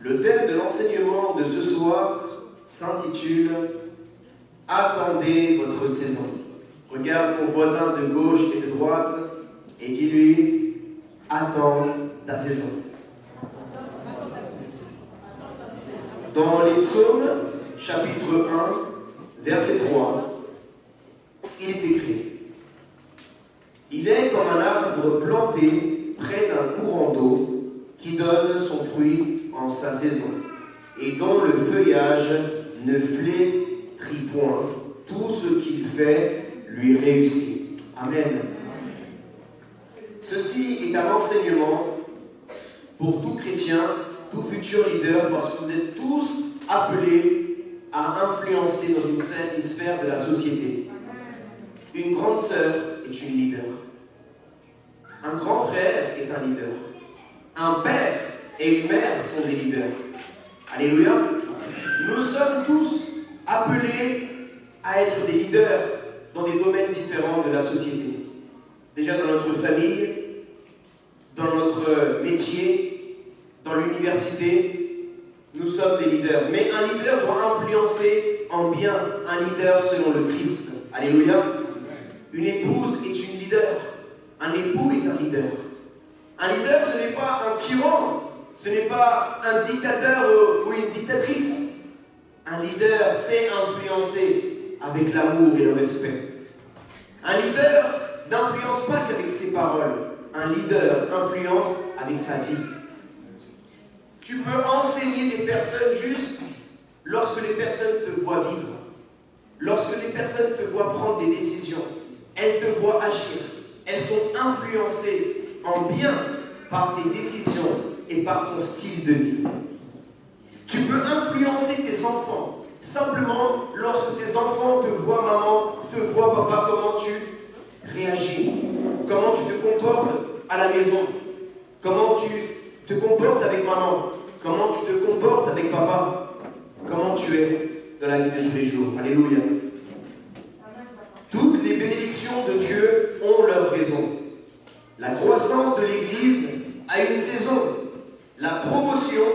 Le thème de l'enseignement de ce soir s'intitule « Attendez votre saison ». Regarde ton voisin de gauche et de droite et dis-lui « Attends ta saison ». Dans les psaumes, chapitre 1, verset 3, il est écrit « Il est comme un arbre planté près d'un courant d'eau qui donne son fruit en sa saison, et dont le feuillage ne flétrit point, tout ce qu'il fait lui réussit. » Amen. Ceci est un enseignement pour tout chrétien, tout futur leader, parce que vous êtes tous appelés à influencer dans une sphère de la société. Une grande sœur est une leader. Un grand frère est un leader. Un père et une mère sont des leaders. Alléluia. Nous sommes tous appelés à être des leaders dans des domaines différents de la société. Déjà dans notre famille, dans notre métier, dans l'université, nous sommes des leaders. Mais un leader doit influencer en bien, un leader selon le Christ. Alléluia. Une épouse est une leader. Un époux est un leader. Un leader, ce n'est pas un tyran. Ce n'est pas un dictateur ou une dictatrice. Un leader sait influencer avec l'amour et le respect. Un leader n'influence pas qu'avec ses paroles. Un leader influence avec sa vie. Tu peux enseigner des personnes juste lorsque les personnes te voient vivre. Lorsque les personnes te voient prendre des décisions. Elles te voient agir. Elles sont influencées en bien par tes décisions et par ton style de vie. Tu peux influencer tes enfants simplement lorsque tes enfants te voient maman, te voient papa, comment tu réagis, comment tu te comportes à la maison, comment tu te comportes avec maman, comment tu te comportes avec papa, comment tu es dans la vie de tous les jours. Alléluia. Toutes les bénédictions de Dieu ont leur raison. La croissance de l'Église a une saison. La promotion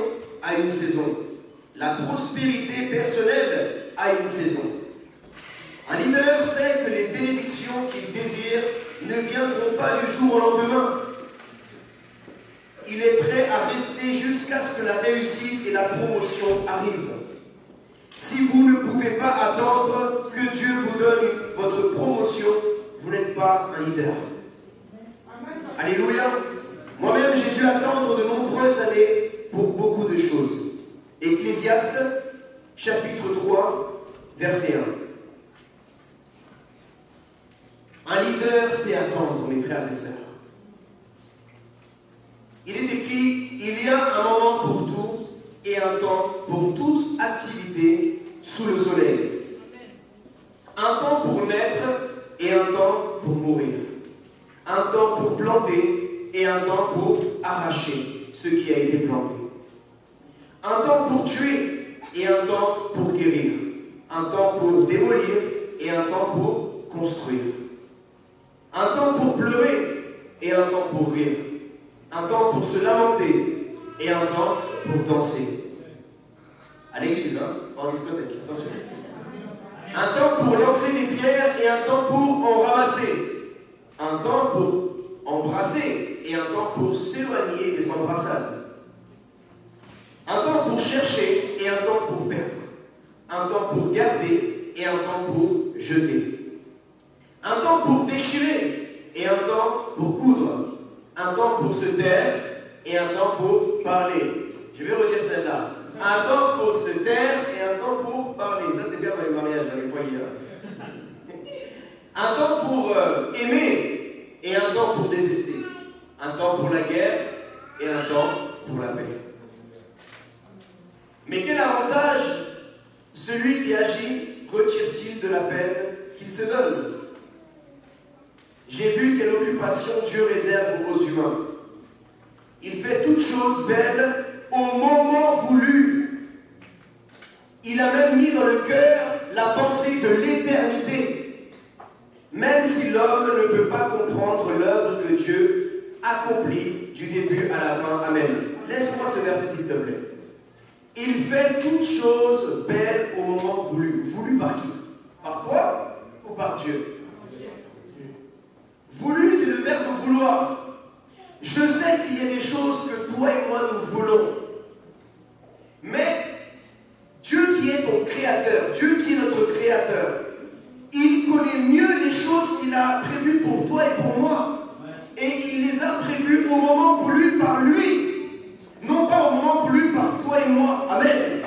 a une saison. La prospérité personnelle a une saison. Un leader sait que les bénédictions qu'il désire ne viendront pas du jour au lendemain. Il est prêt à rester jusqu'à ce que la réussite et la promotion arrivent. Si vous ne pouvez pas attendre que Dieu vous donne votre promotion, vous n'êtes pas un leader. Alléluia. Moi-même, j'ai dû attendre de nombreuses années pour beaucoup de choses. Ecclésiaste, chapitre 3, verset 1. Un leader sait attendre, mes frères et sœurs. Il est écrit, il y a un moment pour tout et un temps pour toute activité sous le soleil. Un temps pour naître et un temps pour mourir. Un temps pour planter et un temps pour arracher ce qui a été planté. Un temps pour tuer et un temps pour guérir. Un temps pour démolir et un temps pour construire. Un temps pour pleurer et un temps pour rire. Un temps pour se lamenter et un temps pour danser. À l'église, hein, en discothèque, attention. Un temps pour lancer des pierres et un temps pour en ramasser. Un temps pour embrasser et un temps pour s'éloigner des embrassades. Un temps pour chercher et un temps pour perdre. Un temps pour garder et un temps pour jeter. Un temps pour déchirer et un temps pour coudre. Un temps pour se taire et un temps pour parler. Je vais redire celle-là. Un temps pour se taire et un temps pour parler. Ça, c'est bien dans les mariages, dans les foyers. Un temps pour aimer et un temps pour détester. Un temps pour la guerre et un temps pour la paix. Mais quel avantage celui qui agit retire-t-il de la peine qu'il se donne? J'ai vu quelle occupation Dieu réserve aux humains. Il fait toutes choses belles au moment voulu. Il a même mis dans le cœur la pensée de l'éternité. Même si l'homme ne peut pas comprendre l'œuvre que Dieu accomplit du début à la fin. Amen. Laisse-moi ce verset s'il te plaît. Il fait toutes choses belles au moment voulu. Voulu par qui? Par toi ou par Dieu? Voulu, c'est le verbe vouloir. Je sais qu'il y a des choses que toi et moi nous voulons. Mais Dieu qui est ton créateur, Dieu qui est notre créateur, il connaît mieux les choses qu'il a prévues pour toi et pour moi. Et il les a prévues au moment voulu par lui. Non pas au moment voulu par toi et moi. Amen.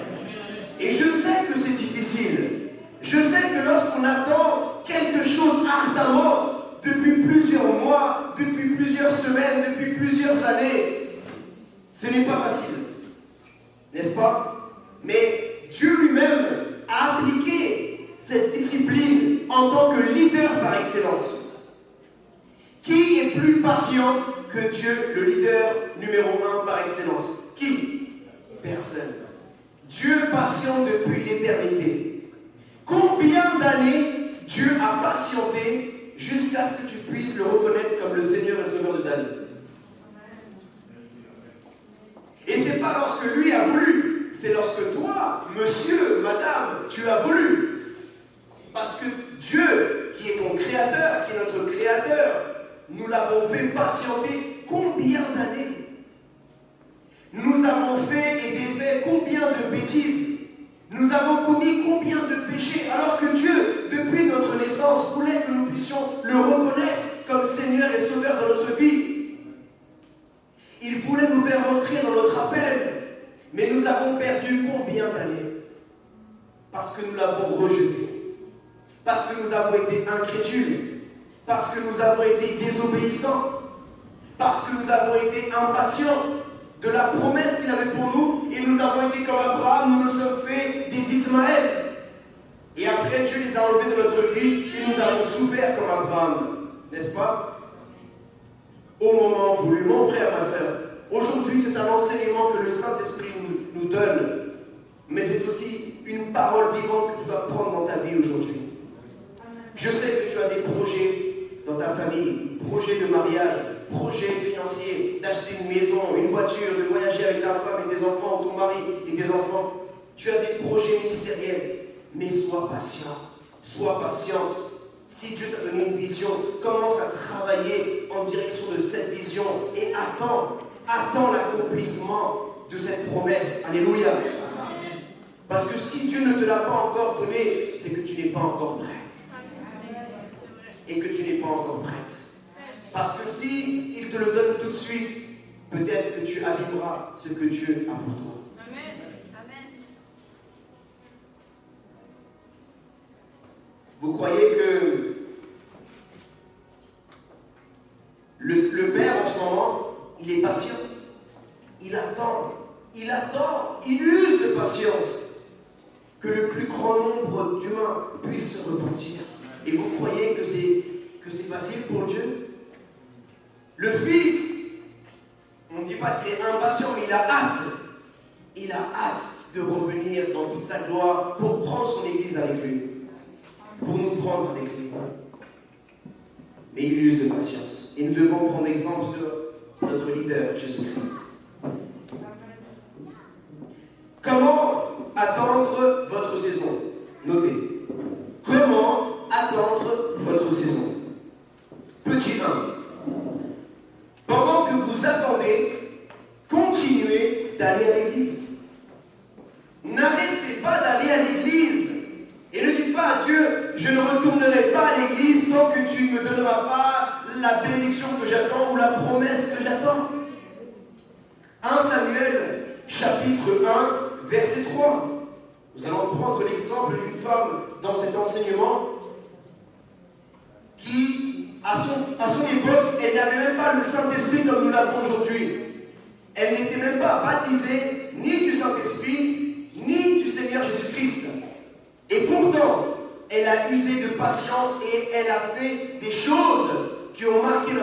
Et je sais que c'est difficile. Je sais que lorsqu'on attend quelque chose ardemment, depuis plusieurs mois, depuis plusieurs semaines, depuis plusieurs années, ce n'est pas facile. N'est-ce pas? Mais Dieu lui-même a appliqué cette discipline en tant que leader par excellence. Qui est plus patient que Dieu, le leader numéro 1 par excellence? Qui? Personne. Dieu patient depuis l'éternité. Combien d'années Dieu a patienté jusqu'à ce que tu puisses le reconnaître comme le Seigneur et Sauveur de ta vie? Et c'est pas lorsque lui a voulu, c'est lorsque toi, monsieur, madame, tu as voulu. Parce que Dieu, qui est ton créateur, qui est notre créateur, nous l'avons fait patienter combien d'années? Nous avons fait et défait combien de bêtises? Nous avons commis combien de péchés? Alors que Dieu, depuis notre naissance, voulait que nous puissions le reconnaître comme Seigneur et Sauveur de notre vie. Il voulait nous faire entrer dans notre appel. Mais nous avons perdu combien d'années? Parce que nous l'avons rejeté. Parce que nous avons été incrédules. Parce que nous avons été désobéissants. Parce que nous avons été impatients de la promesse qu'il avait pour nous. Et nous avons été comme Abraham, nous nous sommes fait des Ismaël. Et après, Dieu les a enlevés de notre vie et nous avons souffert comme Abraham. N'est-ce pas? Au moment voulu, mon frère, ma soeur, aujourd'hui c'est un enseignement que le Saint-Esprit nous donne, mais c'est aussi une parole vivante que tu dois prendre dans ta vie aujourd'hui. Je sais que tu as des projets dans ta famille, projets de mariage, projets financiers, d'acheter une maison, une voiture, de voyager avec ta femme et tes enfants, ton mari et tes enfants. Tu as des projets ministériels, mais sois patient, sois patiente. Si Dieu t'a donné une vision, commence à travailler en direction de cette vision et attends l'accomplissement de cette promesse. Alléluia. Parce que si Dieu ne te l'a pas encore donné, c'est que tu n'es pas encore prêt. Et que tu n'es pas encore prête. Parce que si il te le donne tout de suite, peut-être que tu abîmeras ce que Dieu a pour toi. Amen. Vous croyez que le Père en ce moment, il est patient? Il attend, il use de patience que le plus grand nombre d'humains puissent se repentir. Et vous croyez que c'est facile pour Dieu? Le Fils, on ne dit pas qu'il est impatient, mais il a hâte. Il a hâte de revenir dans toute sa gloire pour prendre son Église avec lui. Pour nous prendre avec lui. Mais il use de patience. Et nous devons prendre exemple sur notre leader, Jésus-Christ. Comment attendre votre saison? Notez. Comment attendre votre saison? Petit 1. Pendant que vous attendez, continuez d'aller à l'église. N'arrêtez pas d'aller à l'église. Et ne dites pas à Dieu, je ne retournerai pas à l'église tant que tu ne me donneras pas la bénédiction que j'attends ou la promesse que j'attends. 1 Samuel, chapitre 1, verset 3. Nous allons prendre l'exemple d'une femme dans cet enseignement qui, à son époque, elle n'avait même pas le Saint-Esprit comme nous l'avons aujourd'hui. Elle n'était même pas baptisée ni du Saint-Esprit, ni du Seigneur Jésus-Christ. Et pourtant, elle a usé de patience et elle a fait des choses qui ont marqué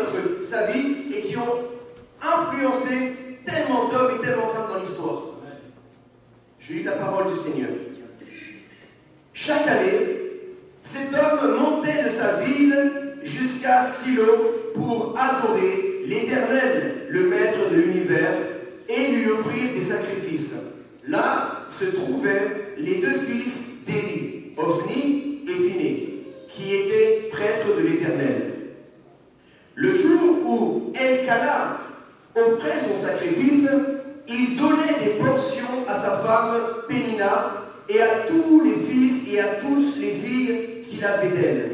sa vie et qui ont influencé tellement d'hommes et tellement de femmes dans l'histoire. Je lis la parole du Seigneur. Chaque année, cet homme montait de sa ville jusqu'à Silo pour adorer l'Éternel, le Maître de l'univers, et lui offrir des sacrifices. Là, se trouvaient les deux fils d'Élie, Ophni et Phiné, qui étaient prêtres de l'Éternel. Le jour où Elkana offrait son sacrifice, il donnait des portions à sa femme Pénina et à tous les fils et à toutes les filles qu'il avait d'elle.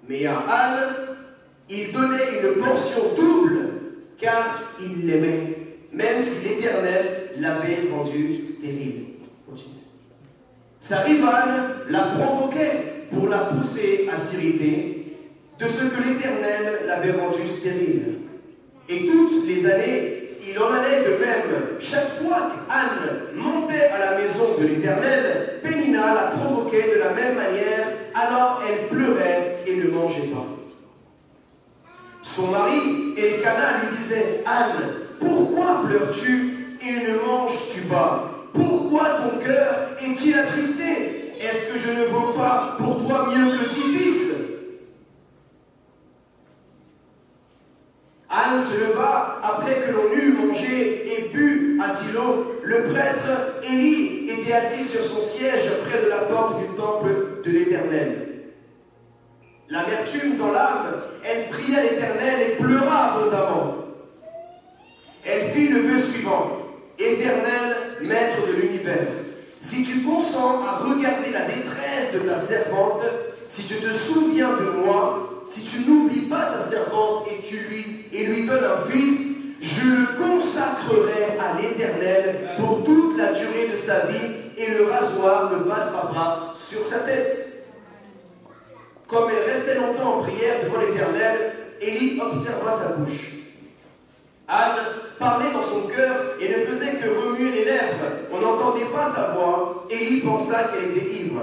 Mais à Anne, il donnait une portion double, car il l'aimait, même si l'Éternel l'avait rendue stérile. Continue. Sa rivale la provoquait pour la pousser à s'irriter de ce que l'Éternel l'avait rendue stérile. Et toutes les années, il en allait de même. Chaque fois qu'Anne montait à la maison de l'Éternel, Pénina la provoquait de la même manière, alors elle pleurait et ne mangeait pas. Son mari, Elkana, lui disait: Anne, pourquoi pleures-tu et ne manges-tu pas? Pourquoi ton cœur est-il attristé? Est-ce que je ne vaux pas pour toi mieux que 10 fils? Anne se leva après que l'on eut mangé et bu à Silo. Le prêtre Élie était assis sur son siège près de la porte du temple de l'Éternel. L'amertume dans l'âme, elle pria l'Éternel et pleura abondamment. Elle fit le vœu suivant: Éternel, maître de l'univers, si tu consens à regarder la détresse de ta servante, si tu te souviens de moi, si tu n'oublies pas ta servante et lui donnes un fils, je le consacrerai à l'Éternel pour toute la durée de sa vie, et le rasoir ne passera pas sur sa tête. Comme elle restait longtemps en prière devant l'Éternel, Élie observa sa bouche. Anne parlait dans son cœur et ne faisait que remuer les lèvres. On n'entendait pas sa voix. Élie pensa qu'elle était ivre.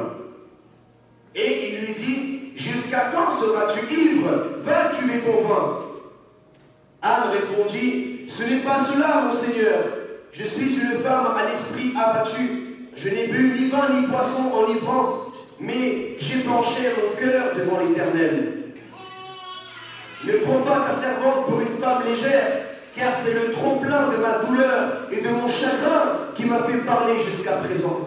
Et il lui dit: Jusqu'à quand seras-tu ivre? Va tuer ton vin. Anne répondit: Ce n'est pas cela, mon Seigneur. Je suis une femme à l'esprit abattu. Je n'ai bu ni vin ni poisson en ivrance, mais j'ai penché mon cœur devant l'Éternel. Ne prends pas ta servante pour une femme légère, car c'est le trop-plein de ma douleur et de mon chagrin qui m'a fait parler jusqu'à présent.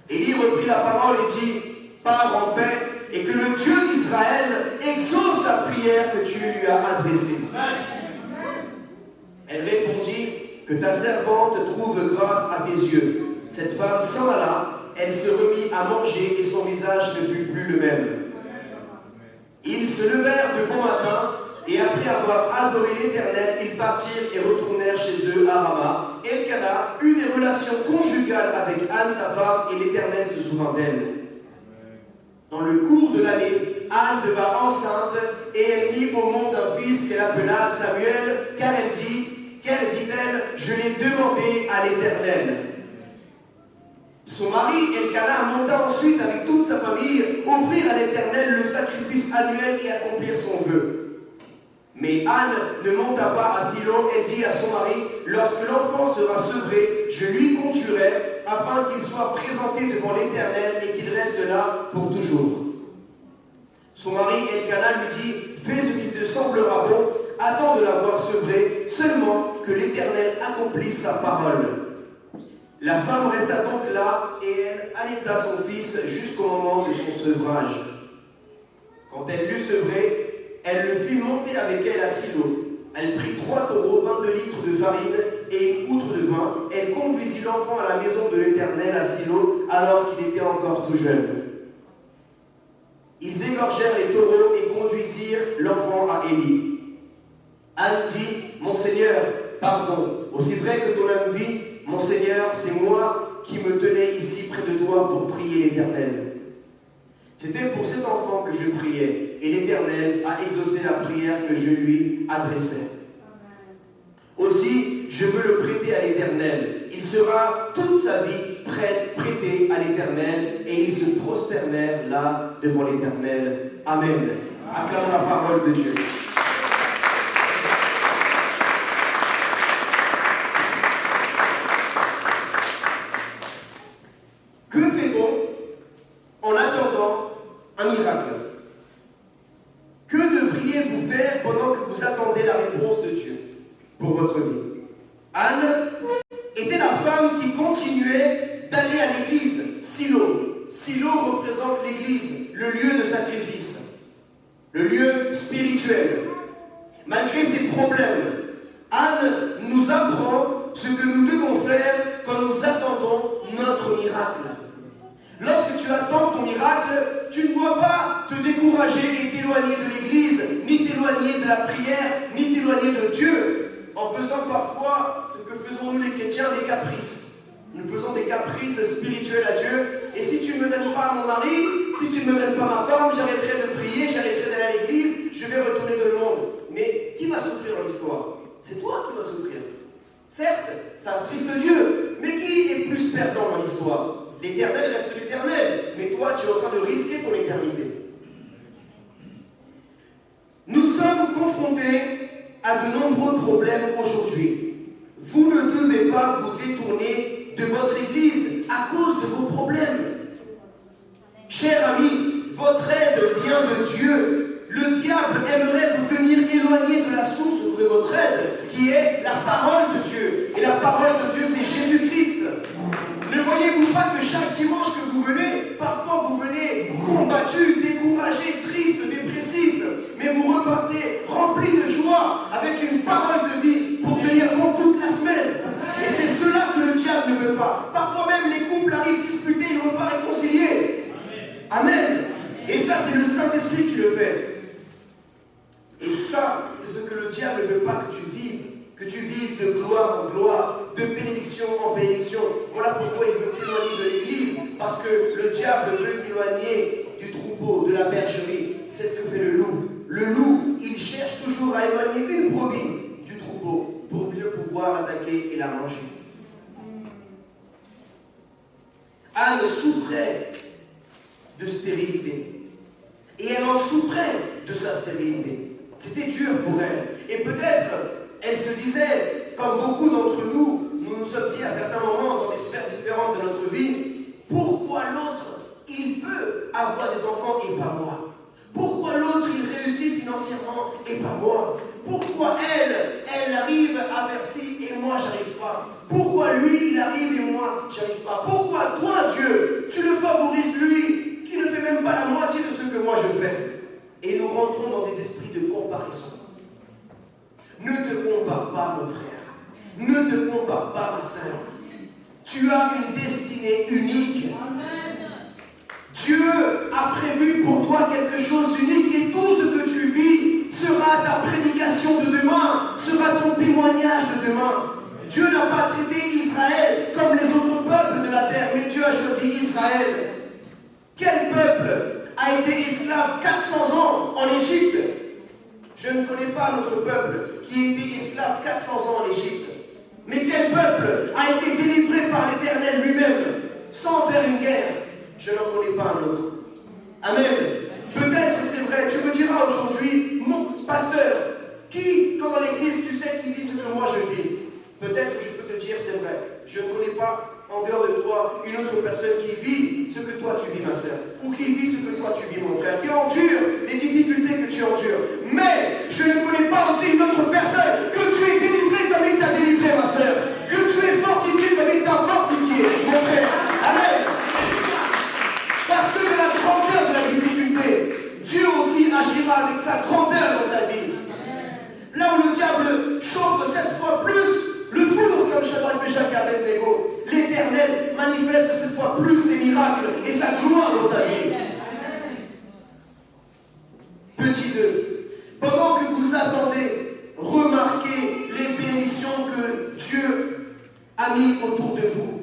Élie reprit la parole et dit: Pars en paix, et que le Dieu d'Israël exauce la prière que tu lui as adressée. Elle répondit: Que ta servante trouve grâce à tes yeux. Cette femme s'en alla, elle se remit à manger et son visage ne fut plus le même. Ils se levèrent de bon matin, et après avoir adoré l'Éternel, ils partirent et retournèrent chez eux à Rama. Elkana eut des relations conjugales avec Anne, sa femme, et l'Éternel se souvint d'elle. Dans le cours de l'année, Anne devint enceinte, et elle mit au monde un fils qu'elle appela Samuel, car dit-elle, je l'ai demandé à l'Éternel. Son mari, Elkana, monta ensuite avec toute sa famille offrir à l'Éternel le sacrifice annuel et accomplir son vœu. Mais Anne ne monta pas à Silo. Elle dit à son mari: Lorsque l'enfant sera sevré, je lui conduirai, afin qu'il soit présenté devant l'Éternel et qu'il reste là pour toujours. Son mari Elkana lui dit: Fais ce qui te semblera bon, attends de l'avoir sevré, seulement que l'Éternel accomplisse sa parole. La femme resta donc là, et elle allaita son fils jusqu'au moment de son sevrage. Quand elle l'eut sevré, elle le fit monter avec elle à Silo. Elle prit 3 taureaux, 22 litres de farine et une outre de vin. Elle conduisit l'enfant à la maison de l'Éternel à Silo, alors qu'il était encore tout jeune. Ils égorgèrent les taureaux et conduisirent l'enfant à Élie. Anne dit: Mon Seigneur, pardon, aussi vrai que ton âme vit, mon Seigneur, c'est moi qui me tenais ici près de toi pour prier l'Éternel. C'était pour cet enfant que je priais, et l'Éternel a exaucé la prière que je lui adressais. Aussi, je veux le prêter à l'Éternel. Il sera toute sa vie prêté à l'Éternel, et ils se prosternèrent là devant l'Éternel. Amen. Acclamons la parole de Dieu. Que fait-on en attendant un miracle? Que devriez-vous faire pendant que vous attendez la réponse de Dieu pour votre vie? Anne était la femme qui continuait en faisant parfois ce que faisons nous les chrétiens, des caprices. Nous faisons des caprices spirituels à Dieu. Et si tu ne me donnes pas mon mari, si tu ne me donnes pas ma femme, j'arrêterai de prier, j'arrêterai d'aller à l'église, je vais retourner dans le monde. Mais qui va souffrir dans l'histoire? C'est toi qui vas souffrir. Certes, ça attriste Dieu, mais qui est plus perdant dans l'histoire? L'éternel reste l'éternel, mais toi tu es en train de risquer ton éternité. Nous sommes confrontés à de nombreux problèmes aujourd'hui. Vous ne devez pas vous détourner de votre église à cause de vos problèmes. Chers amis, votre aide vient de Dieu. Le diable aimerait vous tenir éloigné de la source de votre aide, qui est la parole de Dieu. Et la parole de Dieu, c'est Jésus-Christ. Ne voyez-vous pas que chaque dimanche que vous venez, parfois vous venez combattu, découragé, triste, dépressif, mais vous repartez rempli de joie, avec une parole de vie pour tenir compte toute la semaine. Et c'est cela que le diable ne veut pas. Parfois même les couples arrivent disputés, ils ne vont pas réconcilier. Amen. Et ça, c'est le Saint-Esprit qui le fait. Et ça, c'est ce que le diable ne veut pas que tu vives. Que tu vives de gloire en gloire, de bénédiction en bénédiction. Voilà pourquoi il veut t'éloigner de l'église. Parce que le diable veut t'éloigner du troupeau, de la bergerie. C'est ce que fait le loup. Le loup, il cherche toujours à éloigner une brebis du troupeau pour mieux pouvoir l'attaquer et la manger. Anne souffrait de stérilité. Et elle en souffrait de sa stérilité. C'était dur pour elle. Et peut-être, elle se disait, comme beaucoup d'entre nous, nous nous sommes dit à certains moments dans des sphères différentes de notre vie, pourquoi l'autre, il peut avoir des enfants et pas moi? Pourquoi l'autre, il réussit financièrement et pas moi? Pourquoi elle arrive à faire ci et moi, j'arrive pas? Pourquoi lui, il arrive et moi, j'arrive pas? Pourquoi toi, Dieu, tu le favorises lui, qui ne fait même pas la moitié de ce que moi je fais? Et nous rentrons dans des esprits de comparaison. Ne te compare pas, mon frère. Ne te compare pas, ma sœur. Tu as une destinée unique. Dieu a prévu pour toi quelque chose d'unique et tout ce que tu vis sera ta prédication de demain, sera ton témoignage de demain. Dieu n'a pas traité Israël comme les autres peuples de la terre, mais Dieu a choisi Israël. Quel peuple a été esclave 400 ans en Égypte? Je ne connais pas notre peuple qui a été esclave 400 ans en Égypte. Mais quel peuple a été délivré par l'Éternel lui-même sans faire une guerre? Je n'en connais pas un autre. Amen. Peut-être c'est vrai, tu me diras aujourd'hui, mon pasteur, qui, quand dans l'église, tu sais qui vit ce que moi je vis? Peut-être que je peux te dire c'est vrai. Je ne connais pas en dehors de toi une autre personne qui vit ce que toi tu vis, ma sœur, ou qui vit ce que toi tu vis, mon frère, qui endure les difficultés que tu endures. Mais je ne connais pas aussi une autre personne que tu es délivré comme il t'a délivré, ma sœur, que tu es fortifié comme il t'a fortifié, mon frère. Amen. Parce que de la grandeur de la difficulté, Dieu aussi agira avec sa grandeur dans ta vie. Là où le diable chauffe 7 fois plus le four comme Shadrach, Meshach et Abednego, l'Éternel manifeste cette fois plus ses miracles et sa gloire dans ta vie. Petit 2. Pendant que vous attendez, remarquez les bénédictions que Dieu a mis autour de vous.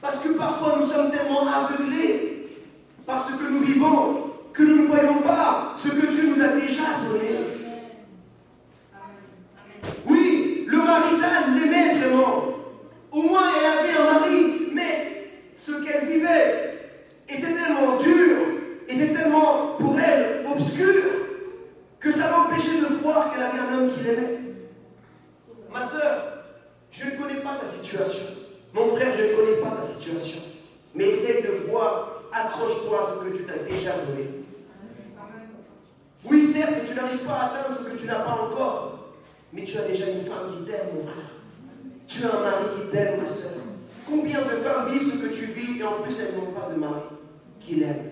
Parce que parfois nous sommes tellement aveuglés par ce que nous vivons que nous ne voyons pas ce que Dieu nous a déjà donné. Oui, le mari d'Anne l'aimait vraiment. Au moins elle avait un mari, mais ce qu'elle vivait était tellement dur, était tellement pour elle obscur, que ça l'empêchait de voir qu'elle avait un homme qui l'aimait. Ma sœur, je ne connais pas ta situation. Mon frère, je ne connais pas ta situation. Mais essaye de voir, accroche-toi à ce que Dieu t'a déjà donné. Oui, certes, tu n'arrives pas à atteindre ce que tu n'as pas encore. Mais tu as déjà une femme qui t'aime, mon frère. Tu as un mari qui t'aime, ma soeur. Combien de femmes vivent ce que tu vis et en plus elles n'ont pas de mari qui l'aime?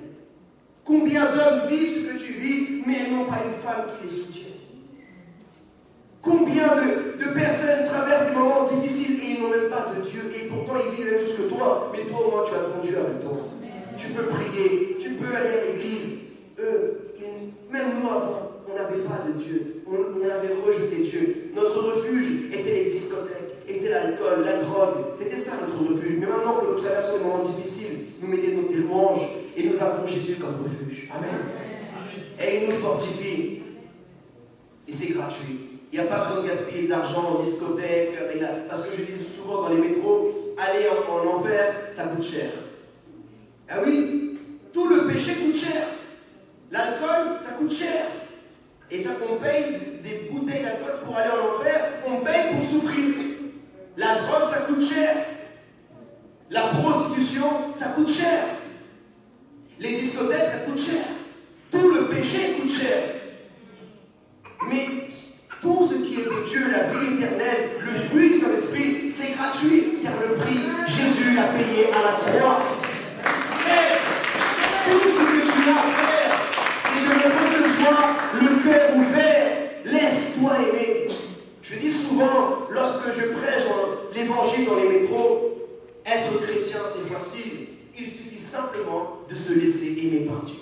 Combien d'hommes vivent ce que tu vis mais elles n'ont pas une femme qui les soutient? Combien de personnes traversent des moments difficiles et ils n'ont même pas de Dieu et pourtant ils vivent la même chose que toi, mais toi au moins tu as ton Dieu avec toi. Tu peux prier, tu peux aller à l'église. Même nous avant, on n'avait pas de Dieu. On avait rejeté Dieu. Notre refus gaspiller de l'argent en discothèque. Parce que je dis souvent dans les métros, aller en enfer, ça coûte cher. Ah oui, tout le péché coûte cher. L'alcool, ça coûte cher. Et ça qu'on paye des bouteilles d'alcool pour aller en enfer, on paye pour souffrir. La drogue, ça coûte cher. La prostitution, ça coûte cher. Les discothèques, ça coûte cher. Tout le péché coûte cher. Mais tout ce qui est de Dieu, la vie éternelle, le fruit de son esprit, c'est gratuit, car le prix, Jésus l'a payé à la croix. Tout ce que tu as à faire, c'est de me recevoir le cœur ouvert. Laisse-toi aimer. Je dis souvent, lorsque je prêche l'évangile dans les métros, être chrétien, c'est facile. Il suffit simplement de se laisser aimer par Dieu.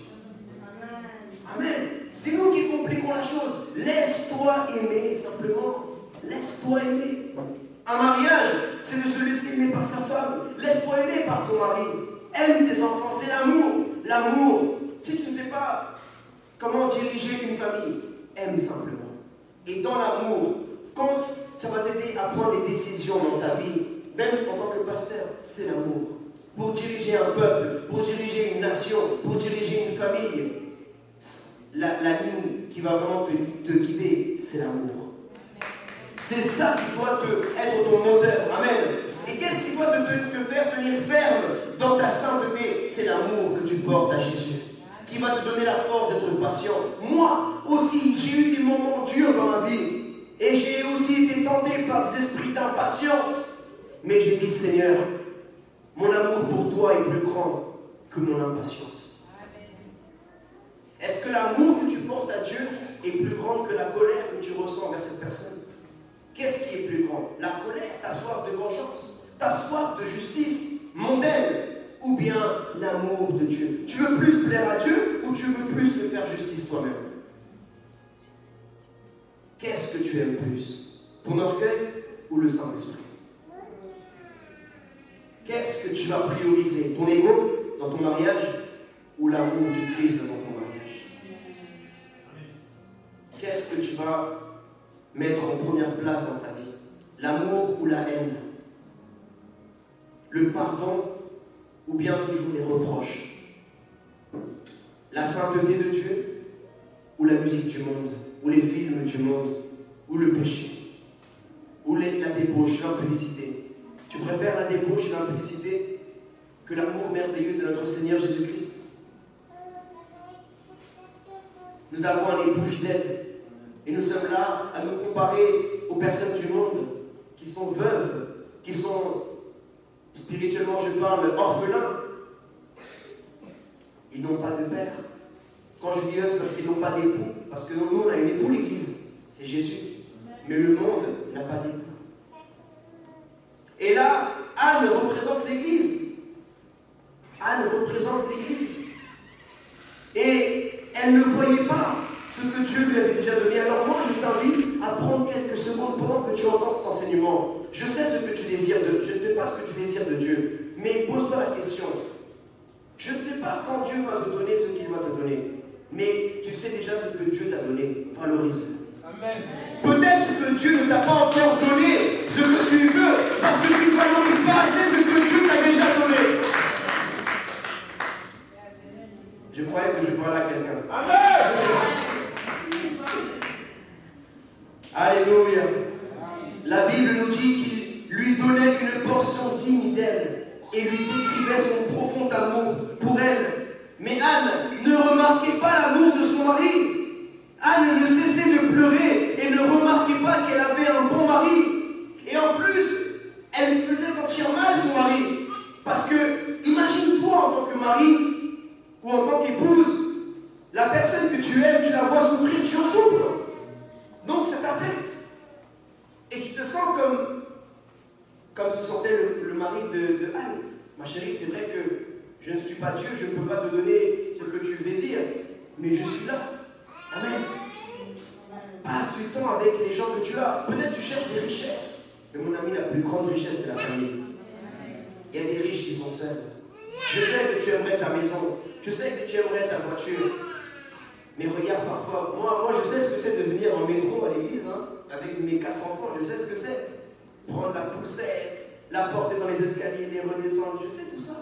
Amen. C'est nous qui compliquons la chose. Laisse-toi aimer, simplement. Laisse-toi aimer. Un mariage, c'est de se laisser aimer par sa femme. Laisse-toi aimer par ton mari. Aime tes enfants, c'est l'amour. L'amour. Si tu ne sais pas comment diriger une famille, aime simplement. Et dans l'amour, quand ça va t'aider à prendre des décisions dans ta vie, même en tant que pasteur, c'est l'amour. Pour diriger un peuple, pour diriger une nation, pour diriger une famille, la ligne qui va vraiment te guider, c'est l'amour. C'est ça qui doit être ton moteur. Amen. Et qu'est-ce qui doit te faire tenir ferme dans ta sainteté? C'est l'amour que tu portes à Jésus, qui va te donner la force d'être patient. Moi aussi, j'ai eu des moments durs dans ma vie. Et j'ai aussi été tenté par des esprits d'impatience. Mais j'ai dit, Seigneur, mon amour pour toi est plus grand que mon impatience. Est-ce que l'amour que tu portes à Dieu est plus grand que la colère que tu ressens envers cette personne? Qu'est-ce qui est plus grand? La colère, ta soif de vengeance, ta soif de justice mondaine, ou bien l'amour de Dieu? Tu veux plus plaire à Dieu ou tu veux plus te faire justice toi-même? Qu'est-ce que tu aimes plus? Ton orgueil ou le Saint-Esprit? Qu'est-ce que tu vas prioriser? Ton ego dans ton mariage ou l'amour du Christ dans ton mariage? Qu'est-ce que tu vas mettre en première place dans ta vie? L'amour ou la haine? Le pardon ou bien toujours les reproches? La sainteté de Dieu ou la musique du monde? Ou les films du monde? Ou le péché? Ou la débauche, l'impudicité? Tu préfères la débauche et l'impudicité que l'amour merveilleux de notre Seigneur Jésus-Christ? Nous avons un époux fidèle et nous sommes là à nous comparer aux personnes du monde qui sont veuves, qui sont, spirituellement je parle, orphelins. Ils n'ont pas de père. Quand je dis eux, c'est parce qu'ils n'ont pas d'époux. Parce que nous, on a une époux, l'Église. C'est Jésus. Mais le monde n'a pas d'époux. Et là, Anne représente l'Église. Anne représente l'Église. Et elle ne voyait pas ce que Dieu lui avait déjà donné. Alors moi, je t'invite à prendre quelques secondes pendant que tu entends cet enseignement. Je sais ce que tu désires de Dieu. Je ne sais pas ce que tu désires de Dieu. Mais pose-toi la question. Je ne sais pas quand Dieu va te donner ce qu'il va te donner. Mais tu sais déjà ce que Dieu t'a donné. Valorise-le. Amen. Peut-être que Dieu ne t'a pas encore donné ce que tu veux parce que tu ne valorises pas assez ce que Dieu t'a déjà donné. Je croyais que je parlais à quelqu'un. Amen. Alléluia. La Bible nous dit qu'il lui donnait une portion digne d'elle et lui décrivait son profond amour pour elle. Mais Anne ne remarquait pas l'amour de son mari. Anne ne cessait de pleurer et ne remarquait pas qu'elle avait un bon mari. Et en plus, elle lui faisait sentir mal son mari. Parce que, imagine-toi en tant que mari ou en tant qu'épouse, la personne que tu aimes, tu la vois souffrir, tu en souffres. Donc ça t'affecte. Et tu te sens comme se sentait le mari de Anne. Ma chérie, c'est vrai que je ne suis pas Dieu, je ne peux pas te donner ce que tu désires, mais je suis là. Amen. Passe du temps avec les gens que tu as. Peut-être tu cherches des richesses, mais mon ami, la plus grande richesse, c'est la famille. Il y a des riches qui sont seuls. Je sais que tu aimerais ta maison, je sais que tu aimerais ta voiture, mais regarde parfois, moi je sais ce que c'est de venir en métro à l'église, hein. avec mes 4 enfants, je sais ce que c'est. Prendre la poussette, la porter dans les escaliers, les redescendre, je sais tout ça.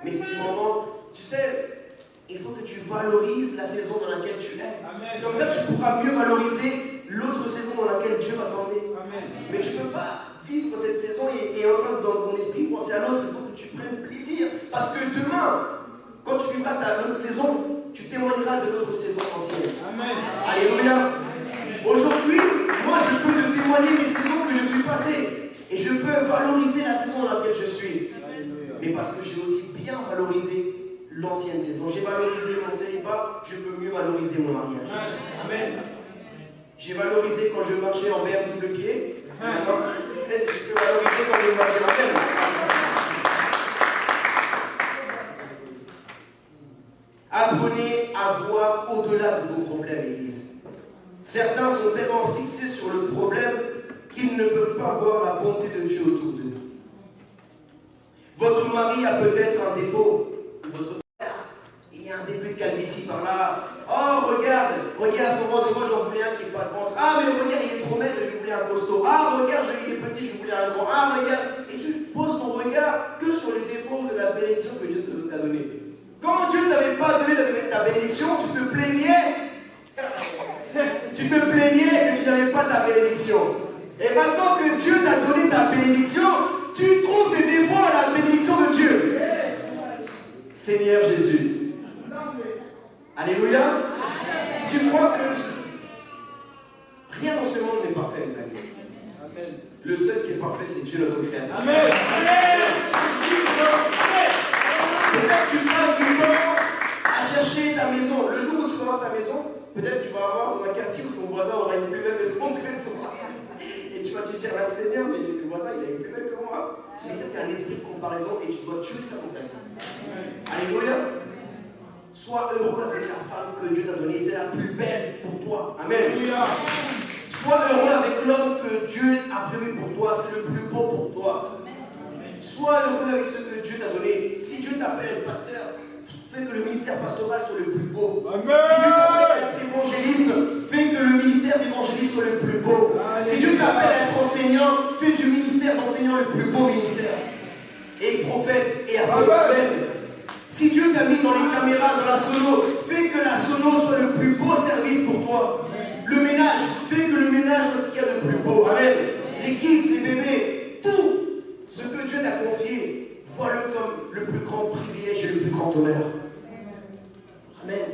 Mais c'est du moment, tu sais, il faut que tu valorises la saison dans laquelle tu es. Amen. Comme ça, tu pourras mieux valoriser l'autre saison dans laquelle Dieu va t'emmener. Mais tu ne peux pas vivre cette saison et en train dans ton esprit penser à l'autre. Il faut que tu prennes plaisir. Parce que demain, quand tu vivras ta autre saison, tu témoigneras de l'autre saison ancienne. Amen. Alléluia. Aujourd'hui, moi, je peux te témoigner des saisons que je suis passé. Et je peux valoriser la saison dans laquelle je suis. Alléluia. Mais parce que j'ai aussi bien valorisé l'ancienne saison. J'ai valorisé mon célibat, je peux mieux valoriser mon mariage. Amen. J'ai valorisé quand je marchais en berre double pied. Maintenant, je peux valoriser quand je marchais en berre. Apprenez à voir au-delà de vos problèmes, Église. Certains sont tellement fixés sur le problème qu'ils ne peuvent pas voir la bonté de Dieu autour d'eux. Votre mari a peut-être un défaut. Votre il y a un début de calvitie par là. Oh, regarde son ventre. Moi, j'en voulais un qui n'est pas de ventre. Ah, mais regarde, il est trop maigre, je voulais un costaud. Ah, regarde, il est petit, je voulais un grand. Ah, regarde. Et tu poses ton regard que sur les défauts de la bénédiction que Dieu t'a donnée. Quand Dieu ne t'avait pas donné ta bénédiction, tu te plaignais. Tu te plaignais que tu n'avais pas ta bénédiction. Et maintenant que Dieu t'a donné ta bénédiction, tu trouves des défauts à la bénédiction de Dieu. Seigneur Jésus. Alléluia. Amen. Tu crois que rien dans ce monde n'est parfait, les amis. Amen. Le seul qui est parfait, c'est Dieu notre Créateur. Amen. Peut-être tu passes du temps à chercher ta maison. Le jour où tu vas avoir ta maison, peut-être tu vas avoir dans un quartier où ton voisin aura une plus belle maison que toi. Et tu vas te dire, ah, Seigneur, mais le voisin, il a une plus belle que moi. Mais ça, c'est un esprit de comparaison et tu dois tuer ça dans ta vie. Alléluia. Sois heureux avec la femme que Dieu t'a donnée, c'est la plus belle pour toi. Amen. Alléluia. Sois heureux avec l'homme que Dieu a prévu pour toi, c'est le plus beau pour toi. Sois heureux avec ce que Dieu t'a donné. Si Dieu t'appelle pasteur, fais que le ministère pastoral soit le plus beau. Amen. Si Dieu t'appelle à être évangéliste, fais que le ministère d'évangéliste soit le plus beau. Amen. Si Dieu t'appelle à être enseignant, fais du ministère d'enseignant le plus beau ministère. Et prophète et apôtre. Si Dieu t'a mis dans les caméras, dans la sono, fais que la sono soit le plus beau service pour toi. Amen. Le ménage, fais que le ménage soit ce qu'il y a de plus beau. Amen. Les kids, les bébés, tout ce que Dieu t'a confié, vois-le comme le plus grand privilège et le plus grand honneur. Amen.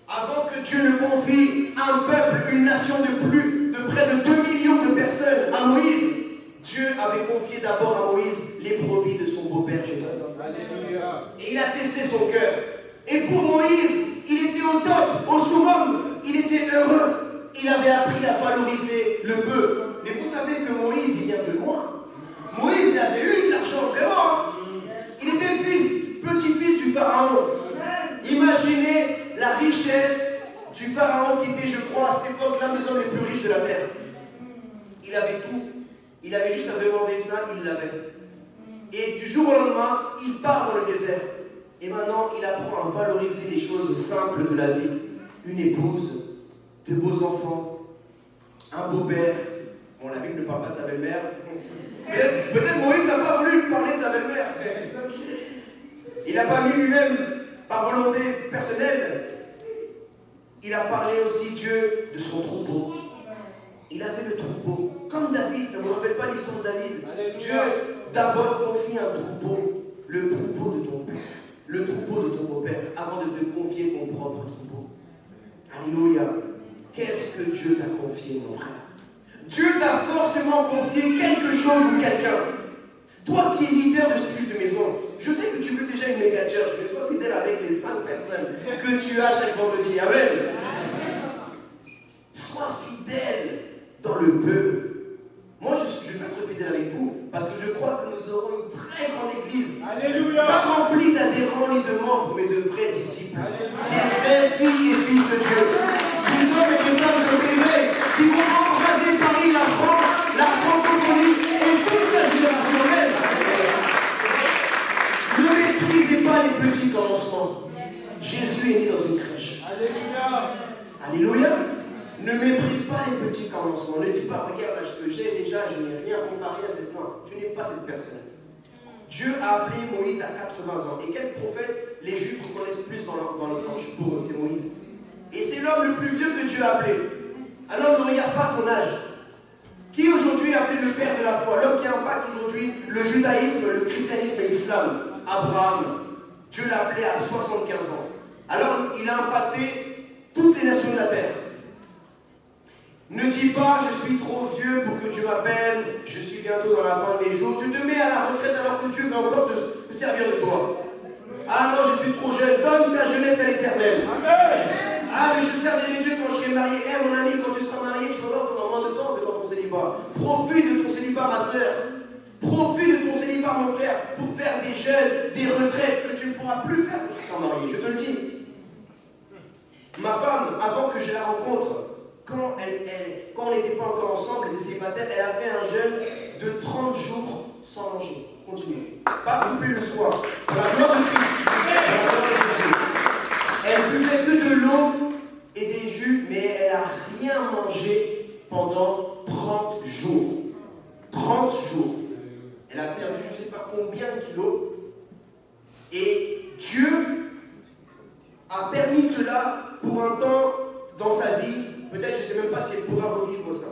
Avant que Dieu ne confie un peuple, une nation de près de 2 millions de personnes à Moïse, Dieu avait confié d'abord à Moïse les brebis de son beau-père Jéthro. Et il a testé son cœur. Et pour Moïse, il était au top, au summum, il était heureux. Il avait appris à valoriser le peu. Mais vous savez que Moïse, il vient de loin. Moïse, il avait eu de l'argent, vraiment. Il était petit-fils du pharaon. Imaginez la richesse du pharaon qui était, je crois, à cette époque, l'un des hommes les plus riches de la terre. Il avait tout. Il avait juste à demander ça, il l'avait. Et du jour au lendemain, il part dans le désert. Et maintenant, il apprend à valoriser les choses simples de la vie. Une épouse, de beaux enfants, un beau-père. Bon, la Bible ne parle pas de sa belle-mère. Peut-être Moïse n'a pas voulu parler de sa belle-mère. Il n'a pas mis lui-même par volonté personnelle. Il a parlé aussi, Dieu, de son troupeau. Il avait le troupeau. Comme David, ça ne vous rappelle pas l'histoire de David? Alléluia. Dieu d'abord confie un troupeau, le troupeau de ton père, le troupeau de ton beau-père, avant de te confier ton propre troupeau. Alléluia. Qu'est-ce que Dieu t'a confié, mon frère? Dieu t'a forcément confié quelque chose ou quelqu'un. Toi qui es leader de cellule de maison, je sais que tu veux déjà une méga church, mais sois fidèle avec les 5 personnes que tu as chaque vendredi. Amen. Sois fidèle dans le peu. Moi, je veux être fidèle avec vous, parce que je crois que nous aurons une très grande église. Alléluia. Pas remplie d'adhérents ni de membres, mais de vrais disciples. Alléluia. Des vraies filles et fils de Dieu. Des hommes et des femmes de Béret qui vont embraser Paris, la France, la francophonie et toute la génération même. Ne méprisez pas les petits commencements. Jésus est né dans une crèche. Alléluia. Alléluia. Ne méprise pas les petits pas, regarde ce que j'ai déjà, je n'ai rien comparé à cette. Non, tu n'es pas cette personne. Dieu a appelé Moïse à 80 ans. Et quel prophète les Juifs reconnaissent plus dans le planche pour eux? C'est Moïse. Et c'est l'homme le plus vieux que Dieu a appelé. Alors ne regarde pas ton âge. Qui aujourd'hui est appelé le père de la foi? L'homme qui impacte aujourd'hui le judaïsme, le christianisme et l'islam. Abraham. Dieu l'a appelé à 75 ans. Alors il a impacté toutes les nations de la terre. Ne dis pas, je suis trop vieux pour que Dieu m'appelle, je suis bientôt dans la fin de mes jours. Tu te mets à la retraite alors que Dieu veut encore te servir de toi. Ah non, je suis trop jeune, donne ta jeunesse à l'Éternel. Ah, mais je servirai Dieu quand je serai marié. Eh mon ami, quand tu seras marié, tu vas voir pendant moins de temps que dans ton célibat. Profite de ton célibat, ma soeur. Profite de ton célibat, mon frère, pour faire des jeûnes, des retraites que tu ne pourras plus faire quand tu seras marié. Je te le dis. Ma femme, avant que je la rencontre, quand on n'était pas encore ensemble, elle était célibataire, elle a fait un jeûne de 30 jours sans manger. Continue. Pas couper le soir. Pour la gloire de Christ. Elle buvait que de l'eau et des jus, mais elle n'a rien mangé pendant 30 jours. 30 jours. Elle a perdu je ne sais pas combien de kilos. Et Dieu a permis cela pour un temps dans sa vie. Peut-être, je ne sais même pas si elle pourra revivre ça.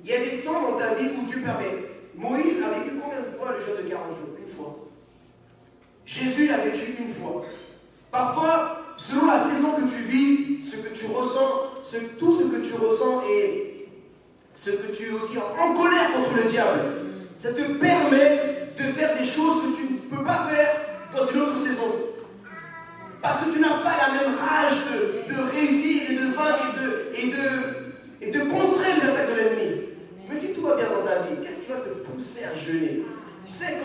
Il y a des temps dans ta vie où Dieu permet. Moïse a vécu combien de fois le jeûne de 40 jours? Une fois. Jésus l'a vécu une fois. Parfois, selon la saison que tu vis, ce que tu ressens, tout ce que tu ressens et ce que tu es aussi en colère contre le diable, ça te permet de faire des choses que tu ne peux pas faire dans une autre saison. Parce que tu n'as pas la même rage de réussir et de vaincre et de contrer les attaques de l'ennemi. Mais si tout va bien dans ta vie, qu'est-ce qui va te pousser à jeûner? Tu sais,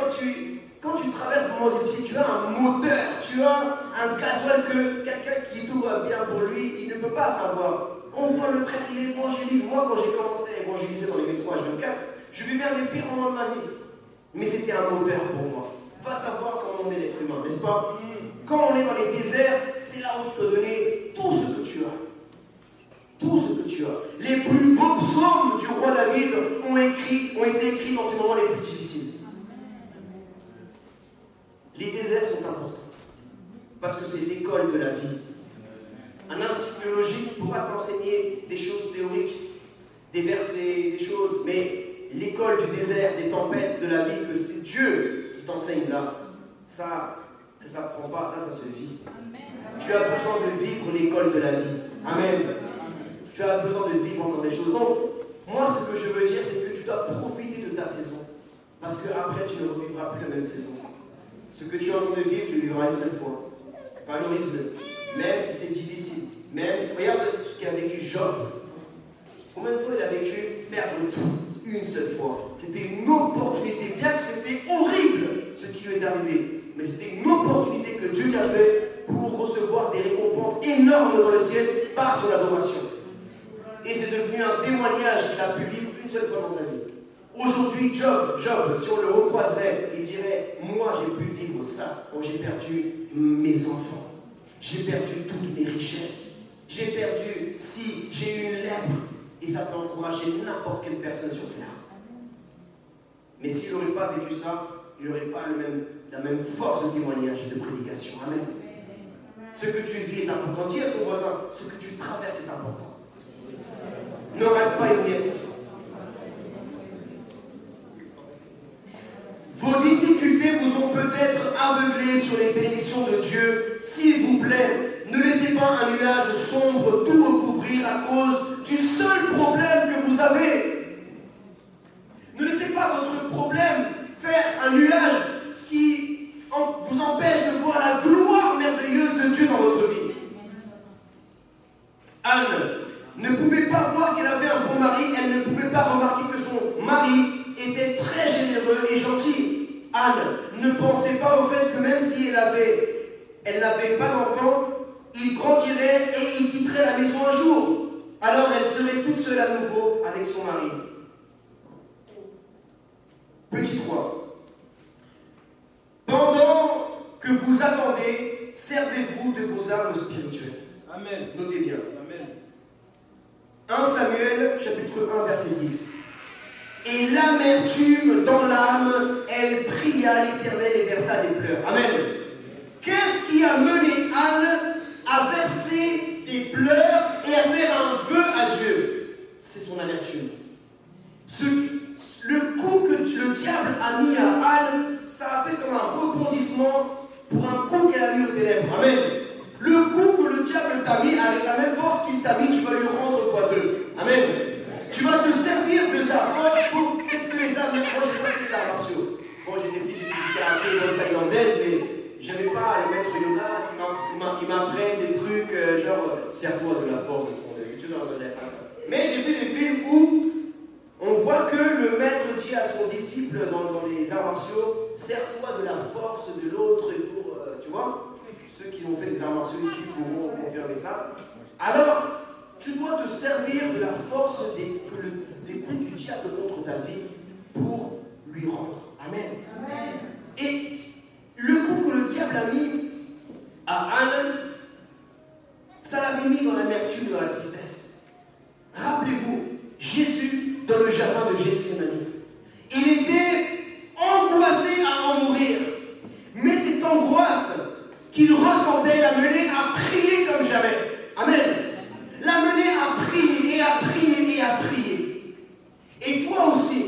quand tu traverses un moment difficile, tu as un moteur, tu as un gasoil que quelqu'un qui tout va bien pour lui, il ne peut pas savoir. On voit le frère qui évangélise. Moi, quand j'ai commencé à évangéliser dans les métros H24, je vivais un des pires moments de ma vie. Mais c'était un moteur pour moi. Va savoir comment on est l'être humain, n'est-ce pas? Quand on est dans les déserts, c'est là où tu dois donner tout ce que tu as. Tout ce que tu as. Les plus beaux psaumes du roi David ont été écrits dans ces moments les plus difficiles. Les déserts sont importants. Parce que c'est l'école de la vie. Un institut théologique pourra t'enseigner des choses théoriques, des versets, des choses, mais l'école du désert, des tempêtes de la vie, que c'est Dieu qui t'enseigne là, ça ne s'apprend pas, ça se vit. Amen. Tu as besoin de vivre l'école de la vie. Amen. Tu as besoin de vivre encore des choses. Donc, moi, ce que je veux dire, c'est que tu dois profiter de ta saison. Parce qu'après, tu ne revivras plus la même saison. Ce que tu es en train de vivre, tu le vivras une seule fois. Valorise-le. Même si c'est difficile. Même si, regarde ce qu'a vécu Job. Combien de fois il a vécu perdre tout une seule fois? C'était une opportunité, bien que c'était horrible ce qui lui est arrivé. Mais c'était une opportunité que Dieu lui a fait pour recevoir des récompenses énormes dans le ciel par son adoration. Et c'est devenu un témoignage qu'il a pu vivre une seule fois dans sa vie. Aujourd'hui, Job, si on le recroiserait, il dirait, moi j'ai pu vivre ça quand j'ai perdu mes enfants. J'ai perdu toutes mes richesses. J'ai perdu, si j'ai eu une lèpre. Et ça peut encourager n'importe quelle personne sur terre. Mais s'il n'aurait pas vécu ça, il n'aurait pas la même force de témoignage et de prédication. Amen. Ce que tu vis est important. Dis à ton voisin, ce que tu traverses est important. Ne rate pas une miette. Vos difficultés vous ont peut-être aveuglé sur les bénédictions de Dieu. S'il vous plaît, ne laissez pas un nuage sombre tout recouvrir à cause du seul problème que vous avez. Ne laissez pas votre problème faire un nuage qui vous empêche de voir la gloire merveilleuse de Dieu dans votre vie. Anne ne pouvait pas voir qu'elle avait un bon mari, elle ne pouvait pas remarquer que son mari était très généreux et gentil. Anne ne pensait pas au fait que même si elle n'avait pas d'enfant, il grandirait et il quitterait la maison un jour. Alors elle serait toute seule à nouveau avec son mari. Petit 3. Pendant que vous attendez, servez-vous de vos armes spirituelles. Amen. Notez bien. Amen. 1 Samuel, chapitre 1, verset 10. Et l'amertume dans l'âme, elle pria l'Éternel et versa des pleurs. Amen. Qu'est-ce qui a mené Anne à verser des pleurs et à faire un vœu à Dieu? C'est son amertume. Le coup que le diable a mis à Anne, ça a fait comme un rebondissement pour un coup qu'elle a mis aux ténèbres. Amen. Le coup que le diable t'a mis, avec la même force qu'il t'a mis, tu vas lui rendre quoi deux. Amen. Tu vas te servir de sa force pour... Qu'est-ce que les âmes... Moi, j'ai pas fait d'arts martiaux. Bon, j'étais petit, j'étais un peu thaïlandaise, mais j'avais pas les maîtres yoga qui m'apprennent des trucs genre serre-toi de la force de ton œil. Tu vois, j'avais pas ça. Mais j'ai vu des films où on voit que le maître dit à son disciple dans les arts martiaux, serre-toi de la force de l'autre pour, tu vois, ceux qui ont fait des arts martiaux ici pourront confirmer ça. Alors, tu dois te servir de la force des coups du diable contre ta vie pour lui rendre. Amen. Amen. Et le coup que le diable a mis à Anne, ça l'avait mis dans l'amertume, dans la tristesse. Rappelez-vous, Jésus dans le jardin de Gethsémani. Il était angoissé à en mourir. Mais cette angoisse qu'il ressentait l'a mené à prier comme jamais. Amen. L'a mené à prier et à prier et à prier. Et toi aussi,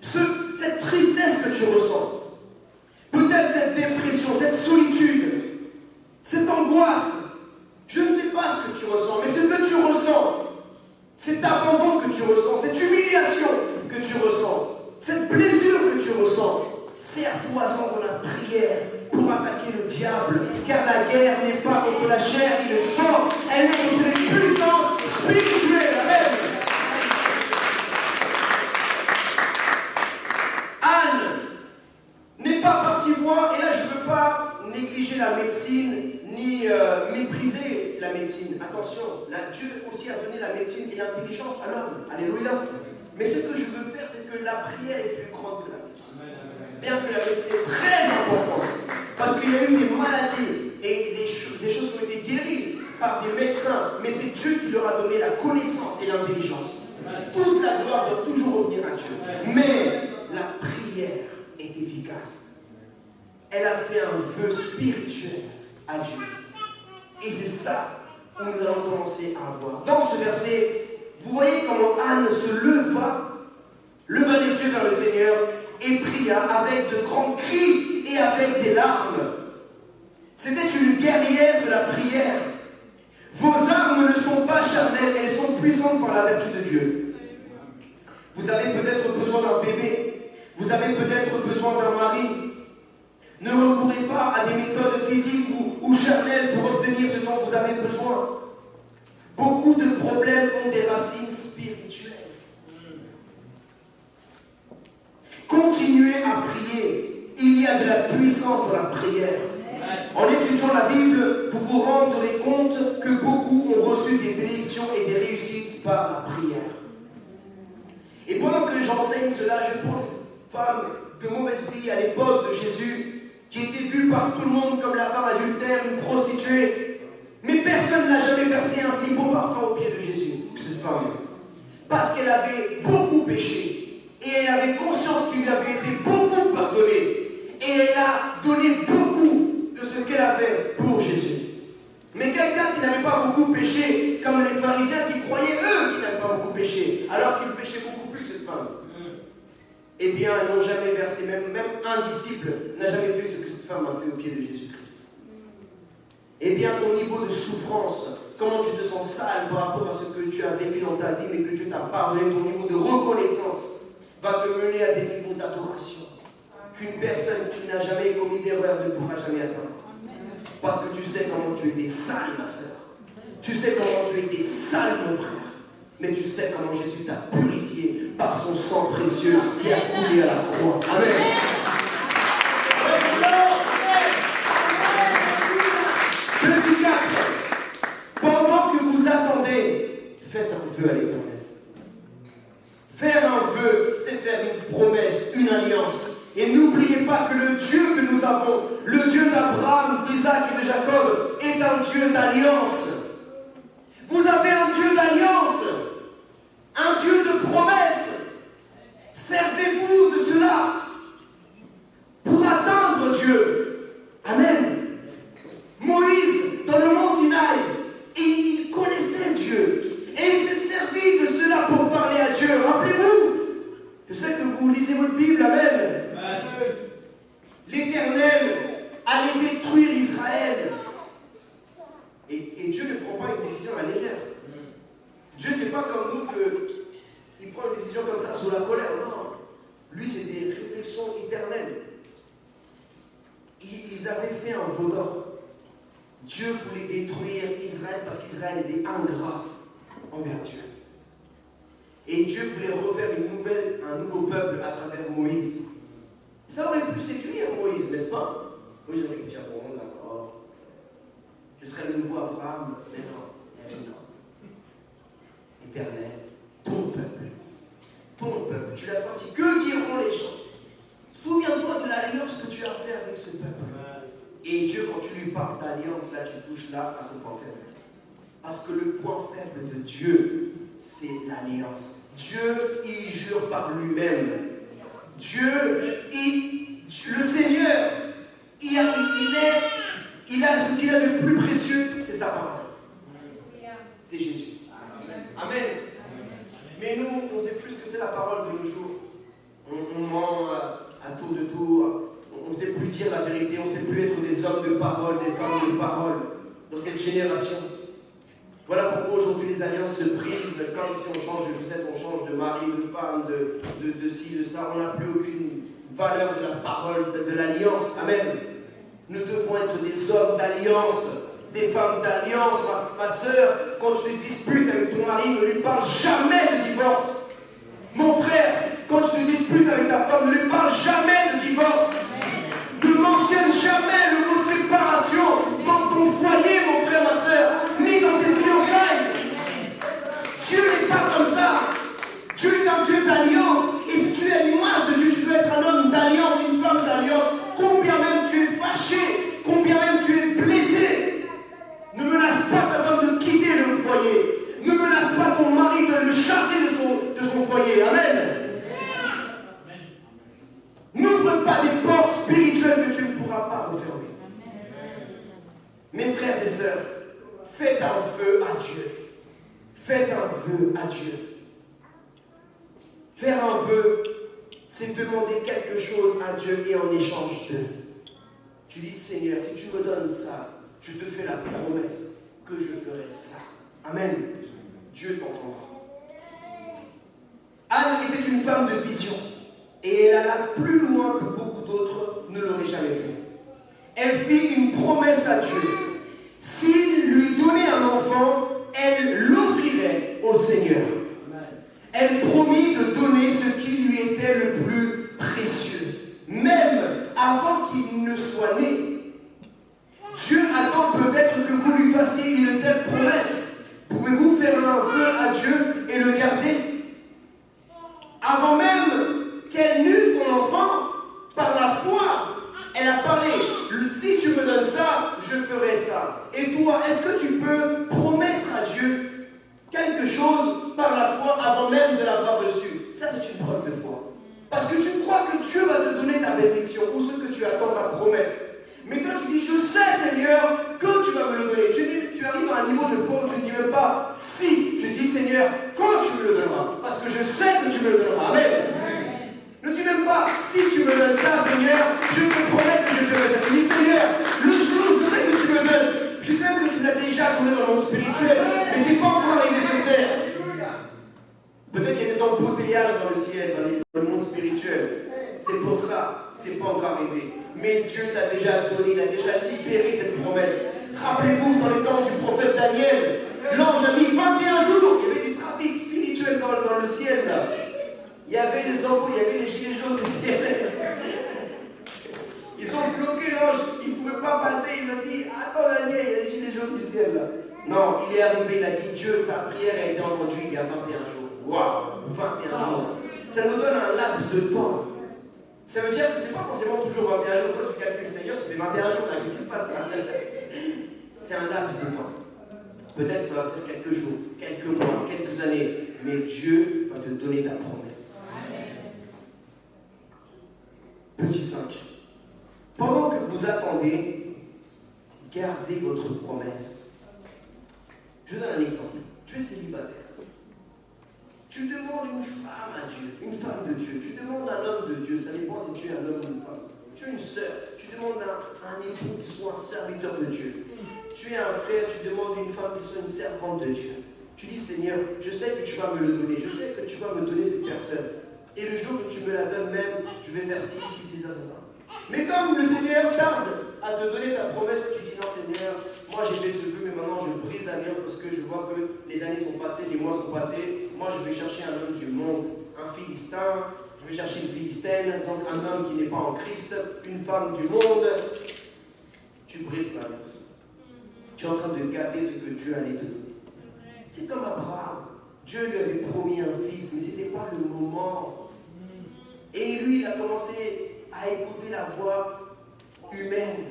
cette tristesse que tu ressens, peut-être cette dépression, cette solitude, cette angoisse, je ne sais pas ce que tu ressens, mais ce que tu ressens, cet abandon que tu ressens, cette humiliation que tu ressens, cette blessure que tu ressens, serre-toi-en dans la prière pour attaquer le diable, car la guerre n'est pas contre la chair ni le sang, elle est contre les puissances spirituelles. Amen. Anne n'est pas partie voir, et là je ne veux pas négliger la médecine ni mépriser la médecine. Attention, Dieu aussi a donné la médecine et l'intelligence à l'homme. Alléluia. Mais ce que je veux faire, c'est que la prière est plus grande que la médecine. Bien que la médecine est très importante, parce qu'il y a eu des maladies et des choses qui ont été guéries par des médecins, mais c'est Dieu qui leur a donné la connaissance et l'intelligence. Toute la gloire doit toujours revenir à Dieu. Mais la prière est efficace. Elle a fait un vœu spirituel à Dieu. Et c'est ça que nous allons commencer à voir. Dans ce verset, vous voyez comment Anne se leva les yeux vers le Seigneur et pria avec de grands cris et avec des larmes. C'était une guerrière de la prière. Vos armes ne sont pas charnelles, elles sont puissantes par la vertu de Dieu. Vous avez peut-être besoin d'un bébé, vous avez peut-être besoin d'un mari. Ne recourez pas à des méthodes physiques ou charnelles pour obtenir ce dont vous avez besoin. Beaucoup de problèmes ont des racines spirituelles. Continuez à prier. Il y a de la puissance dans la prière. En étudiant la Bible, vous vous rendrez compte que beaucoup ont reçu des bénédictions et des réussites par la prière. Et pendant que j'enseigne cela, je pense femme de mauvaise vie à l'époque de Jésus, qui était vue par tout le monde comme la femme adultère, une prostituée. Mais personne n'a jamais versé un si beau parfum aux pieds de Jésus, cette femme. Parce qu'elle avait beaucoup péché. Et elle avait conscience qu'il lui avait été beaucoup pardonné. Et elle a donné beaucoup de ce qu'elle avait pour Jésus. Mais quelqu'un qui n'avait pas beaucoup péché, comme les pharisiens qui croyaient eux qu'ils n'avaient pas beaucoup péché, alors qu'ils péchaient beaucoup plus cette femme. Eh bien, elles n'ont jamais versé, même un disciple n'a jamais fait ce que cette femme a fait au pied de Jésus-Christ. Eh bien, ton niveau de souffrance, comment tu te sens sale par rapport à ce que tu as vécu dans ta vie, mais que Dieu t'a pardonné, ton niveau de reconnaissance va te mener à des niveaux d'adoration qu'une personne qui n'a jamais commis d'erreur ne pourra jamais atteindre. Parce que tu sais comment tu étais sale, ma soeur. Tu sais comment tu étais sale, mon frère. Mais tu sais comment Jésus t'a purifié par son sang précieux qui a coulé à la croix. Amen. Petit 4. Pendant que vous attendez, faites un vœu à l'Éternel. Faire un vœu, c'est faire une promesse, une alliance. Et n'oubliez pas que le Dieu que nous avons, le Dieu d'Abraham, d'Isaac et de Jacob, est un Dieu d'alliance. Vous avez un Dieu d'alliance, un Dieu de promesse. sont éternels. Ils avaient fait un vaudor. Dieu voulait détruire Israël parce qu'Israël était ingrat envers Dieu. Et Dieu voulait refaire un nouveau peuple à travers Moïse. Ça aurait pu séduire Moïse, n'est-ce pas? Moïse aurait pu dire, bon, d'accord, je serai le nouveau Abraham, mais non. Éternel, ton peuple, tu l'as senti, que diront les gens? Souviens-toi de l'alliance que tu as fait avec ce peuple. Et Dieu, quand tu lui parles d'alliance, là, tu touches là à ce point faible. Parce que le point faible de Dieu, c'est l'alliance. Dieu, il jure par lui-même. Dieu, le Seigneur, il a ce qu'il a de plus précieux, c'est sa parole. C'est Jésus. Amen. Mais nous, on sait plus ce que c'est la parole de nos jours. On ment à tour de tour. On ne sait plus dire la vérité. On ne sait plus être des hommes de parole, des femmes de parole dans cette génération. Voilà pourquoi aujourd'hui les alliances se brisent. Quand ici on change de Joseph, on change de mari, de femme, de ci, de ça. On n'a plus aucune valeur de la parole, de l'alliance. Amen. Nous devons être des hommes d'alliance, des femmes d'alliance. Ma soeur, quand tu te disputes avec ton mari, ne lui parle jamais de divorce. Mon frère, quand tu te disputes avec ta femme, ne lui parle jamais de divorce. Ne mentionne jamais le mot séparation dans ton foyer, mon frère, ma soeur, ni dans tes fiançailles. Dieu n'est pas comme ça. Dieu est un Dieu d'alliance. Et si tu es à l'image de Dieu, tu dois être un homme d'alliance, une femme d'alliance. Combien même tu es fâché, combien même tu es blessé. Ne menace pas ta femme de quitter le foyer. Ne menace pas ton mari de le chasser de son foyer. Amen. N'ouvre pas des portes spirituelles que tu ne pourras pas refermer. Mes frères et sœurs, faites un vœu à Dieu. Faites un vœu à Dieu. Faire un vœu, c'est demander quelque chose à Dieu et en échange de. Tu dis, Seigneur, si tu me donnes ça, je te fais la promesse que je ferai ça. Amen. Dieu t'entendra. Anne était une femme de vision. Et elle alla plus loin que beaucoup d'autres ne l'auraient jamais fait. Elle fit une promesse à Dieu. S'il lui donnait un enfant, elle l'offrirait au Seigneur. Elle promit de donner ce qui lui était le plus précieux, même avant qu'il ne soit né. Dieu attend peut-être que vous lui fassiez une telle promesse. Pouvez-vous faire un vœu à Dieu et le garder? Avant même qu'elle n'eut son enfant, par la foi, elle a parlé. Si tu me donnes ça, je ferai ça. Et toi, est-ce que tu peux promettre à Dieu quelque chose par la foi avant même de l'avoir reçu? Ça, c'est une preuve de foi. Parce que tu crois que Dieu va te donner ta bénédiction ou ce que tu attends, ta promesse. Mais toi, tu dis, je sais, Seigneur, que tu vas me le donner. Tu arrives à un niveau de foi où tu ne dis même pas si. Tu dis, Seigneur, quand tu me le donneras. Parce que je sais que tu me le donneras. Amen. Ne dis même pas, si tu me donnes ça, Seigneur, je te promets que je ferai ça. Tu dis, Seigneur, le jour, je sais que tu me donnes. Je sais que tu l'as déjà donné dans le monde spirituel, mais c'est pas encore arrivé sur terre. Peut-être qu'il y a des embouteillages dans le ciel, dans le monde spirituel. C'est pour ça, c'est pas encore arrivé. Mais Dieu t'a déjà donné, il a déjà libéré cette promesse. Rappelez-vous, dans les temps du prophète Daniel, l'ange a mis 21 jours, il y avait du trafic spirituel dans le ciel là. Il y avait des ampoules, il y avait des gilets jaunes du ciel. Ils ont bloqué l'ange, ils ne pouvaient pas passer. Ils ont dit, attends Daniel, il y a des gilets jaunes du ciel là. Non, il est arrivé, il a dit, Dieu, ta prière a été entendue il y a 21 jours. Waouh, 21 jours. Ça nous donne un laps de temps. Ça veut dire que ce n'est pas forcément toujours 21 jours. Quand tu calcules, Seigneur, ça fait 21 jours là, qu'est-ce qui se passe là? C'est un laps de temps. Peut-être ça va faire quelques jours, quelques mois, quelques années, mais Dieu va te donner ta promesse. Petit 5. Pendant que vous attendez, gardez votre promesse. Je donne un exemple. Tu es célibataire. Tu demandes une femme à Dieu, une femme de Dieu. Tu demandes un homme de Dieu. Ça dépend si tu es un homme ou une femme. Tu es une sœur. Tu demandes un époux qui soit un serviteur de Dieu. Tu es un frère. Tu demandes une femme qui soit une servante de Dieu. Tu dis, Seigneur, je sais que tu vas me le donner. Je sais que tu vas me donner cette personne. Et le jour que tu me la donnes même, je vais faire ci, ça. Mais comme le Seigneur tarde à te donner ta promesse, tu dis non Seigneur, moi j'ai fait ce vœu, mais maintenant je brise l'alliance parce que je vois que les années sont passées, les mois sont passés. Moi je vais chercher un homme du monde, un Philistin, je vais chercher une Philistine, donc un homme qui n'est pas en Christ, une femme du monde. Tu brises l'alliance. Tu es en train de gâter ce que Dieu allait te donner. C'est comme Abraham. Dieu lui avait promis un fils, mais ce n'était pas le moment. Et lui, il a commencé à écouter la voix humaine.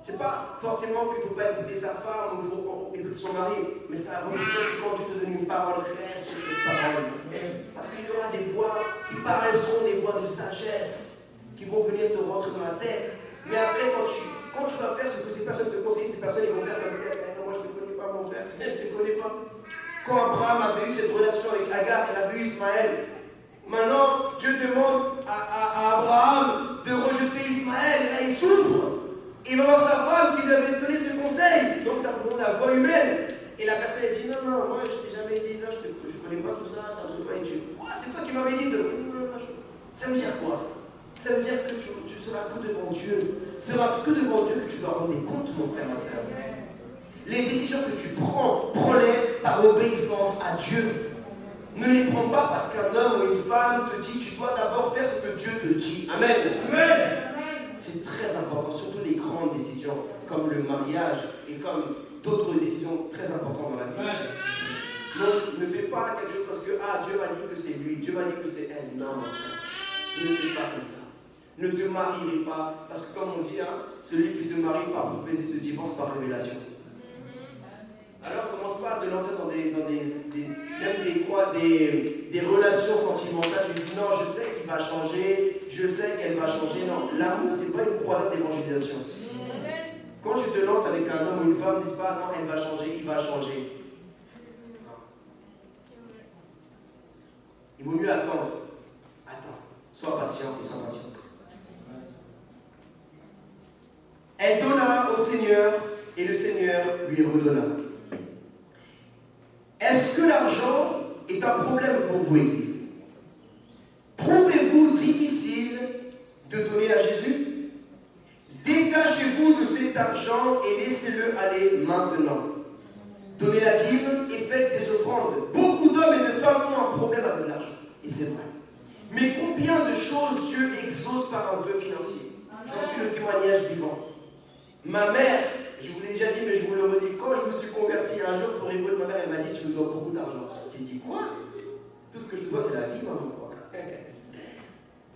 C'est pas forcément qu'il ne faut pas écouter sa femme ou il faut écouter son mari, mais ça a besoin que quand Dieu te donne une parole, reste sur cette parole. Parce qu'il y aura des voix qui paraîtront des voix de sagesse, qui vont venir te rentrer dans la tête. Mais après, quand tu vas faire ce que ces personnes te conseillent, ces personnes ils vont faire comme moi je ne te connais pas mon frère, je ne te connais pas. Quand Abraham avait eu cette relation avec Agar, il avait eu Ismaël. Maintenant, Dieu demande à Abraham de rejeter Ismaël, et là il souffre. Il va voir sa femme qui lui avait donné ce conseil. Donc ça prend la voix humaine. Et la personne elle dit non, moi je t'ai jamais dit ça, je ne connais pas tout ça, ça ne pas Dieu. Quoi, c'est toi qui m'avais dit de. Ça veut dire quoi ça? Ça veut dire que tu seras que devant Dieu. Ce sera que devant Dieu que tu dois rendre des comptes, mon frère, ma soeur. Les décisions que tu prends-les par obéissance à Dieu. Ne les prends pas parce qu'un homme ou une femme te dit, tu dois d'abord faire ce que Dieu te dit. Amen. Amen. C'est très important, surtout les grandes décisions, comme le mariage et comme d'autres décisions très importantes dans la vie. Donc, ne fais pas quelque chose parce que, Dieu m'a dit que c'est lui, Dieu m'a dit que c'est elle. Non, ne fais pas comme ça. Ne te marierai pas, parce que comme on dit, celui qui se marie par prophétie se divorce par révélation. Alors commence pas à te lancer dans des relations sentimentales. Tu dis non, je sais qu'il va changer, je sais qu'elle va changer. Non, l'amour, c'est pas une croisade d'évangélisation. Quand tu te lances avec un homme ou une femme, ne dis pas non, elle va changer, il va changer. Non. Il vaut mieux attendre. Attends, sois patient et sois patiente. Elle donna au Seigneur et le Seigneur lui redonna. Est-ce que l'argent est un problème pour vous, Église? Trouvez-vous difficile de donner à Jésus? Détachez-vous de cet argent et laissez-le aller maintenant. Donnez la dîme et faites des offrandes. Beaucoup d'hommes et de femmes ont un problème avec l'argent. Et c'est vrai. Mais combien de choses Dieu exauce par un vœu financier? J'en suis le témoignage vivant. Ma mère, je vous l'ai déjà dit, mais je vous le redis, quand je me suis converti un jour pour rigoler, ma mère, elle m'a dit, tu me dois beaucoup d'argent. J'ai dit, quoi? Tout ce que je te dois, c'est la vie, maman, quoi.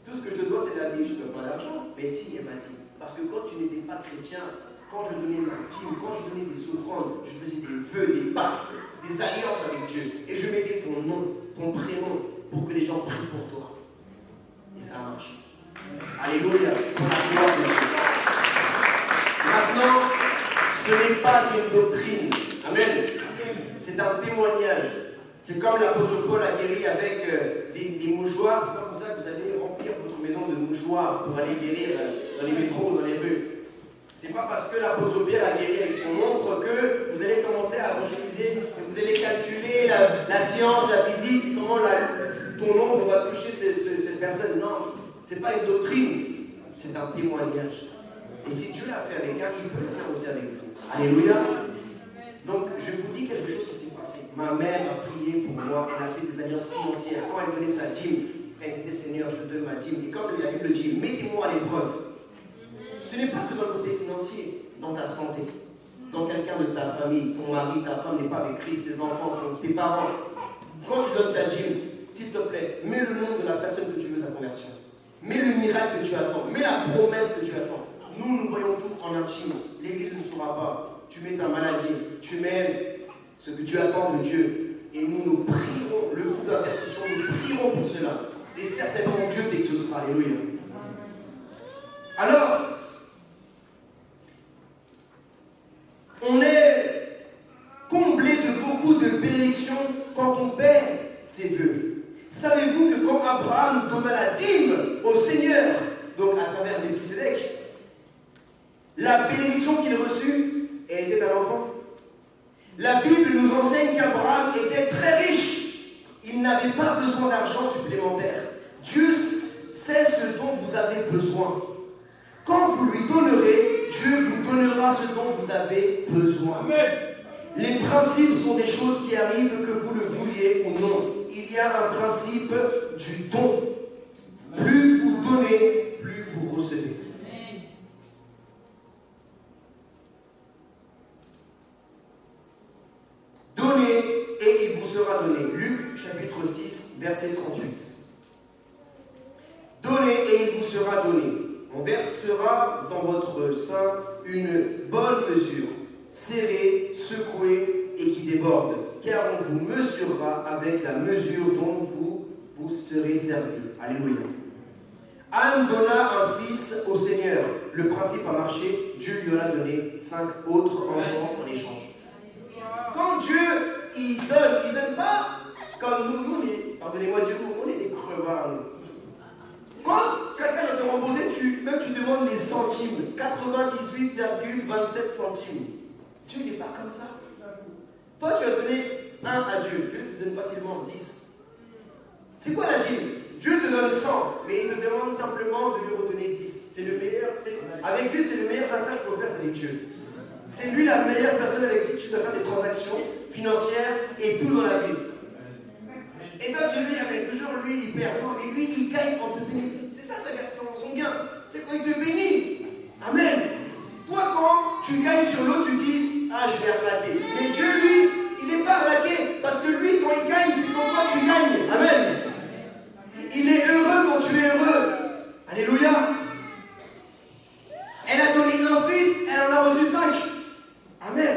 Tout ce que je te dois, c'est la vie, je ne te dois pas l'argent. Mais si, elle m'a dit, parce que quand tu n'étais pas chrétien, quand je donnais ma dîme, quand je donnais des offrandes, je faisais des vœux, des pactes, des alliances avec Dieu. Et je mettais ton nom, ton prénom, pour que les gens prient pour toi. Et ça marche. Alléluia. Pour la gloire de Dieu. Maintenant, ce n'est pas une doctrine. Amen. C'est un témoignage. C'est comme l'apôtre Paul a guéri avec des mouchoirs. C'est pas pour ça que vous allez remplir votre maison de mouchoirs pour aller guérir dans les métros ou dans les rues. C'est pas parce que l'apôtre Pierre a guéri avec son ombre que vous allez commencer à évangéliser, que vous allez calculer la science, la physique, comment ton ombre va toucher cette personne. Non, c'est pas une doctrine, c'est un témoignage. Et si Dieu l'a fait avec un, il peut le faire aussi avec vous. Alléluia. Donc, je vous dis quelque chose qui s'est passé. Ma mère a prié pour moi, elle a fait des alliances financières. Quand elle donnait sa dîme, elle disait, Seigneur, je te donne ma dîme. Et comme la Bible dit, mettez-moi à l'épreuve. Ce n'est pas que dans le côté financier, dans ta santé, dans quelqu'un de ta famille, ton mari, ta femme n'est pas avec Christ, tes enfants, tes parents. Quand tu donnes ta dîme, s'il te plaît, mets le nom de la personne que tu veux sa conversion. Mets le miracle que tu attends. Mets la promesse que tu attends. Nous voyons tout en intime. L'Église ne saura pas. Tu mets ta maladie, tu mets ce que tu attends de Dieu. Et nous prierons, le coup d'intercession, nous prierons pour cela. Et certainement Dieu t'exaucera. Alléluia. Alors, on est comblé de beaucoup de bénédictions quand on perd ses vœux. Savez-vous que quand Abraham donna la dîme au Seigneur, donc à travers Melchisédek, la bénédiction qu'il reçut était un enfant. La Bible nous enseigne qu'Abraham était très riche. Il n'avait pas besoin d'argent supplémentaire. Dieu sait ce dont vous avez besoin. Quand vous lui donnerez, Dieu vous donnera ce dont vous avez besoin. Amen. Les principes sont des choses qui arrivent que vous le vouliez ou non. Il y a un principe du don. Plus vous donnez, plus vous recevez. Donnez et il vous sera donné. Luc chapitre 6, verset 38. Donnez et il vous sera donné. On versera dans votre sein une bonne mesure, serrée, secouée et qui déborde, car on vous mesurera avec la mesure dont vous serez servi. Alléluia. Anne donna un fils au Seigneur. Le principe a marché. Dieu lui en a donné 5 autres enfants en échange. Quand Dieu, il donne pas comme nous, pardonnez-moi Dieu, on est des crevards. Quand quelqu'un va te rembourser, tu demandes les centimes, 98,27 centimes. Dieu n'est pas comme ça. Toi, tu as donné 1 à Dieu. Dieu te donne facilement 10. C'est quoi la dîme? Dieu te donne 100, mais il te demande simplement de lui redonner 10. C'est le meilleur. Avec lui, c'est le meilleur affaire qu'il faut faire, c'est avec Dieu. C'est lui la meilleure personne avec qui tu dois faire des transactions financières et tout dans la vie. Et toi, tu dis, mais toujours lui, il perd. Non, et lui, il gagne en te bénéficiant. C'est ça son gain. C'est quand il te bénit. Amen. Toi, quand tu gagnes sur l'autre, tu dis, ah, je vais arnaquer. Mais Dieu, lui, il n'est pas arnaqué. Parce que lui, quand il gagne, c'est quand toi, tu gagnes. Amen. Il est heureux quand tu es heureux. Alléluia. Elle a donné un fils, elle en a reçu 5. Amen.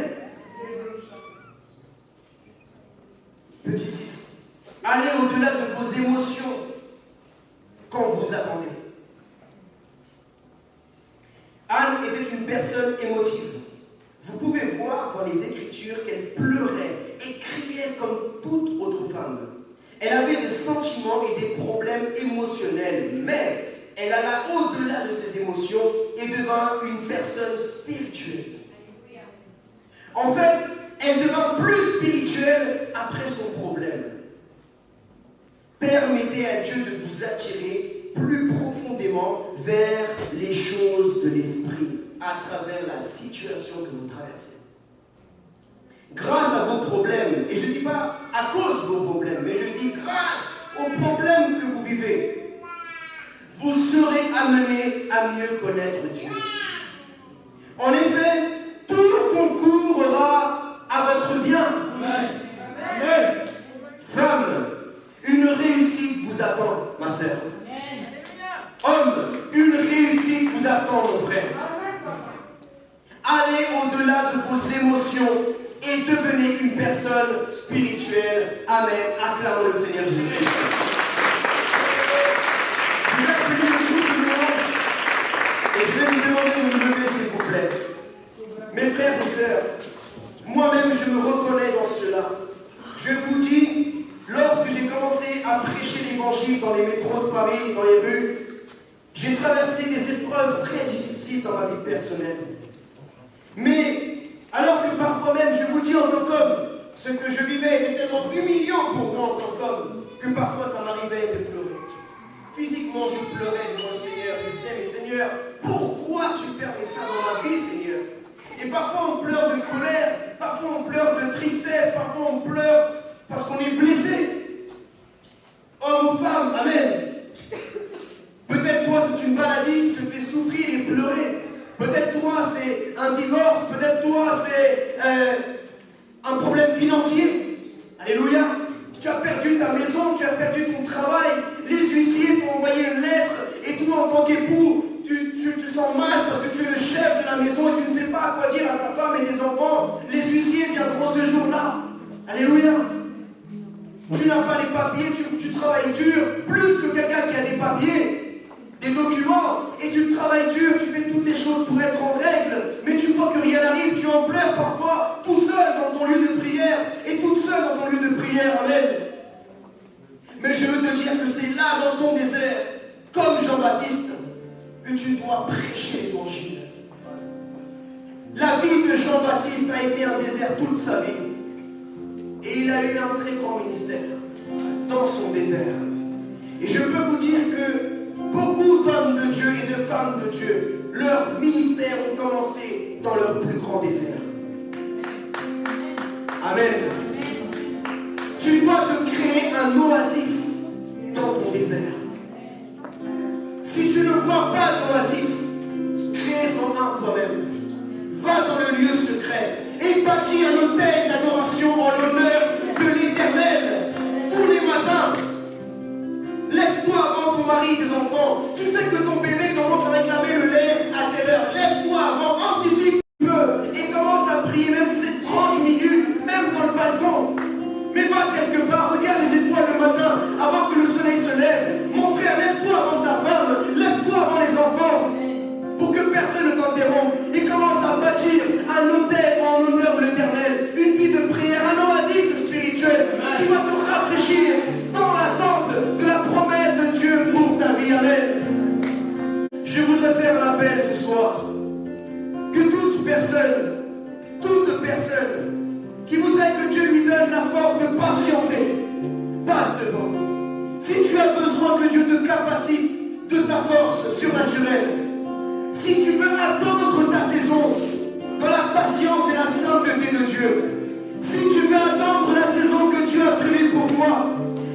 Petit 6. Allez au-delà de vos émotions quand vous attendez. Anne était une personne émotive. Vous pouvez voir dans les Écritures qu'elle pleurait et criait comme toute autre femme. Elle avait des sentiments et des problèmes émotionnels, mais elle alla au-delà de ses émotions et devint une personne spirituelle. En fait, elle devint plus spirituelle après son problème. Permettez à Dieu de vous attirer plus profondément vers les choses de l'esprit à travers la situation que vous traversez. Grâce à vos problèmes, et je ne dis pas à cause de vos problèmes, mais je dis grâce aux problèmes que vous vivez, vous serez amenés à mieux connaître Dieu. En effet, tout concourra à votre bien. Amen. Femme, une réussite vous attend, ma sœur. Homme, une réussite vous attend, mon frère. Allez au-delà de vos émotions et devenez une personne spirituelle. Amen. Acclamons le Seigneur Jésus. Je vais finir le jour du dimanche et je vais vous demander de vous lever, s'il vous plaît. Mes frères et sœurs, moi-même je me reconnais dans cela. Je vous dis, lorsque j'ai commencé à prêcher l'évangile dans les métros de Paris, dans les rues, j'ai traversé des épreuves très difficiles dans ma vie personnelle. Mais alors que parfois même, je vous dis en tant qu'homme, ce que je vivais était tellement humiliant pour moi en tant qu'homme, que parfois ça m'arrivait de pleurer. Physiquement, je pleurais devant le Seigneur. Je me disais, mais Seigneur, pourquoi tu permets ça dans ma vie, Seigneur? Et parfois on pleure de colère, parfois on pleure de tristesse, parfois on pleure parce qu'on est blessé. Homme ou femme, amen. Peut-être toi, c'est une maladie qui te fait souffrir et pleurer. Peut-être toi, c'est un divorce. Peut-être toi, c'est un problème financier. Alléluia. Tu as perdu ta maison, tu as perdu ton travail. Les huissiers t'ont envoyé une lettre. Et toi, en tant qu'époux, tu te sens mal parce que tu es le chef de la maison et tu ne sais pas quoi dire à ta femme et les enfants. Les huissiers viendront ce jour-là. Alléluia. Tu n'as pas les papiers, tu travailles dur, plus que quelqu'un qui a des papiers, des documents, et tu travailles dur, tu fais toutes les choses pour être en règle, mais tu vois que rien n'arrive, tu en pleures parfois, tout seul dans ton lieu de prière, et toute seule dans ton lieu de prière, amen. Mais je veux te dire que c'est là, dans ton désert, comme Jean-Baptiste, que tu dois prêcher l'évangile. La vie de Jean-Baptiste a été un désert toute sa vie. Et il a eu un très grand ministère. dans son désert. Et je peux vous dire que beaucoup d'hommes de Dieu et de femmes de Dieu, leur ministère ont commencé dans leur plus grand désert. Amen. Tu dois te créer un oasis dans ton désert. Si tu ne vois pas d'oasis, crée-en un toi-même. Va dans le lieu secret et bâtis un autel d'adoration en l'honneur de l'Éternel tous les matins. Lève-toi avant ton mari, tes enfants. Tu sais que ton bébé commence à réclamer le lait à telle heure. Lève-toi avant, anticipe un peu et commence à prier, même si c'est 30 minutes, même dans le balcon. Mais va quelque part, regarde les étoiles le matin avant que le soleil se lève. Mon frère, lève-toi avant ta femme, lève-toi avant les enfants, pour que personne ne t'interrompe. Et commence à bâtir un autel en l'honneur de l'Éternel, une vie de prière, un oasis spirituel qui va te rafraîchir dans l'attente de la promesse de Dieu pour ta vie. Amen. Je voudrais faire un appel ce soir, que toute personne qui voudrait que Dieu lui donne la force de patienter, passe devant. Si tu as besoin que Dieu te capacite de sa force surnaturelle, si tu veux attendre ta saison dans la patience et la sainteté de Dieu, si tu veux attendre la saison que Dieu a prévue pour toi,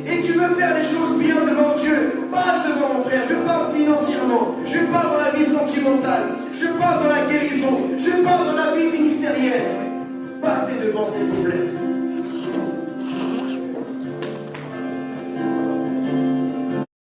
et tu veux faire les choses bien devant Dieu, passe devant mon frère. Je parle financièrement, je parle dans la vie sentimentale, je parle dans la guérison, je parle dans la vie ministérielle. Passez devant ses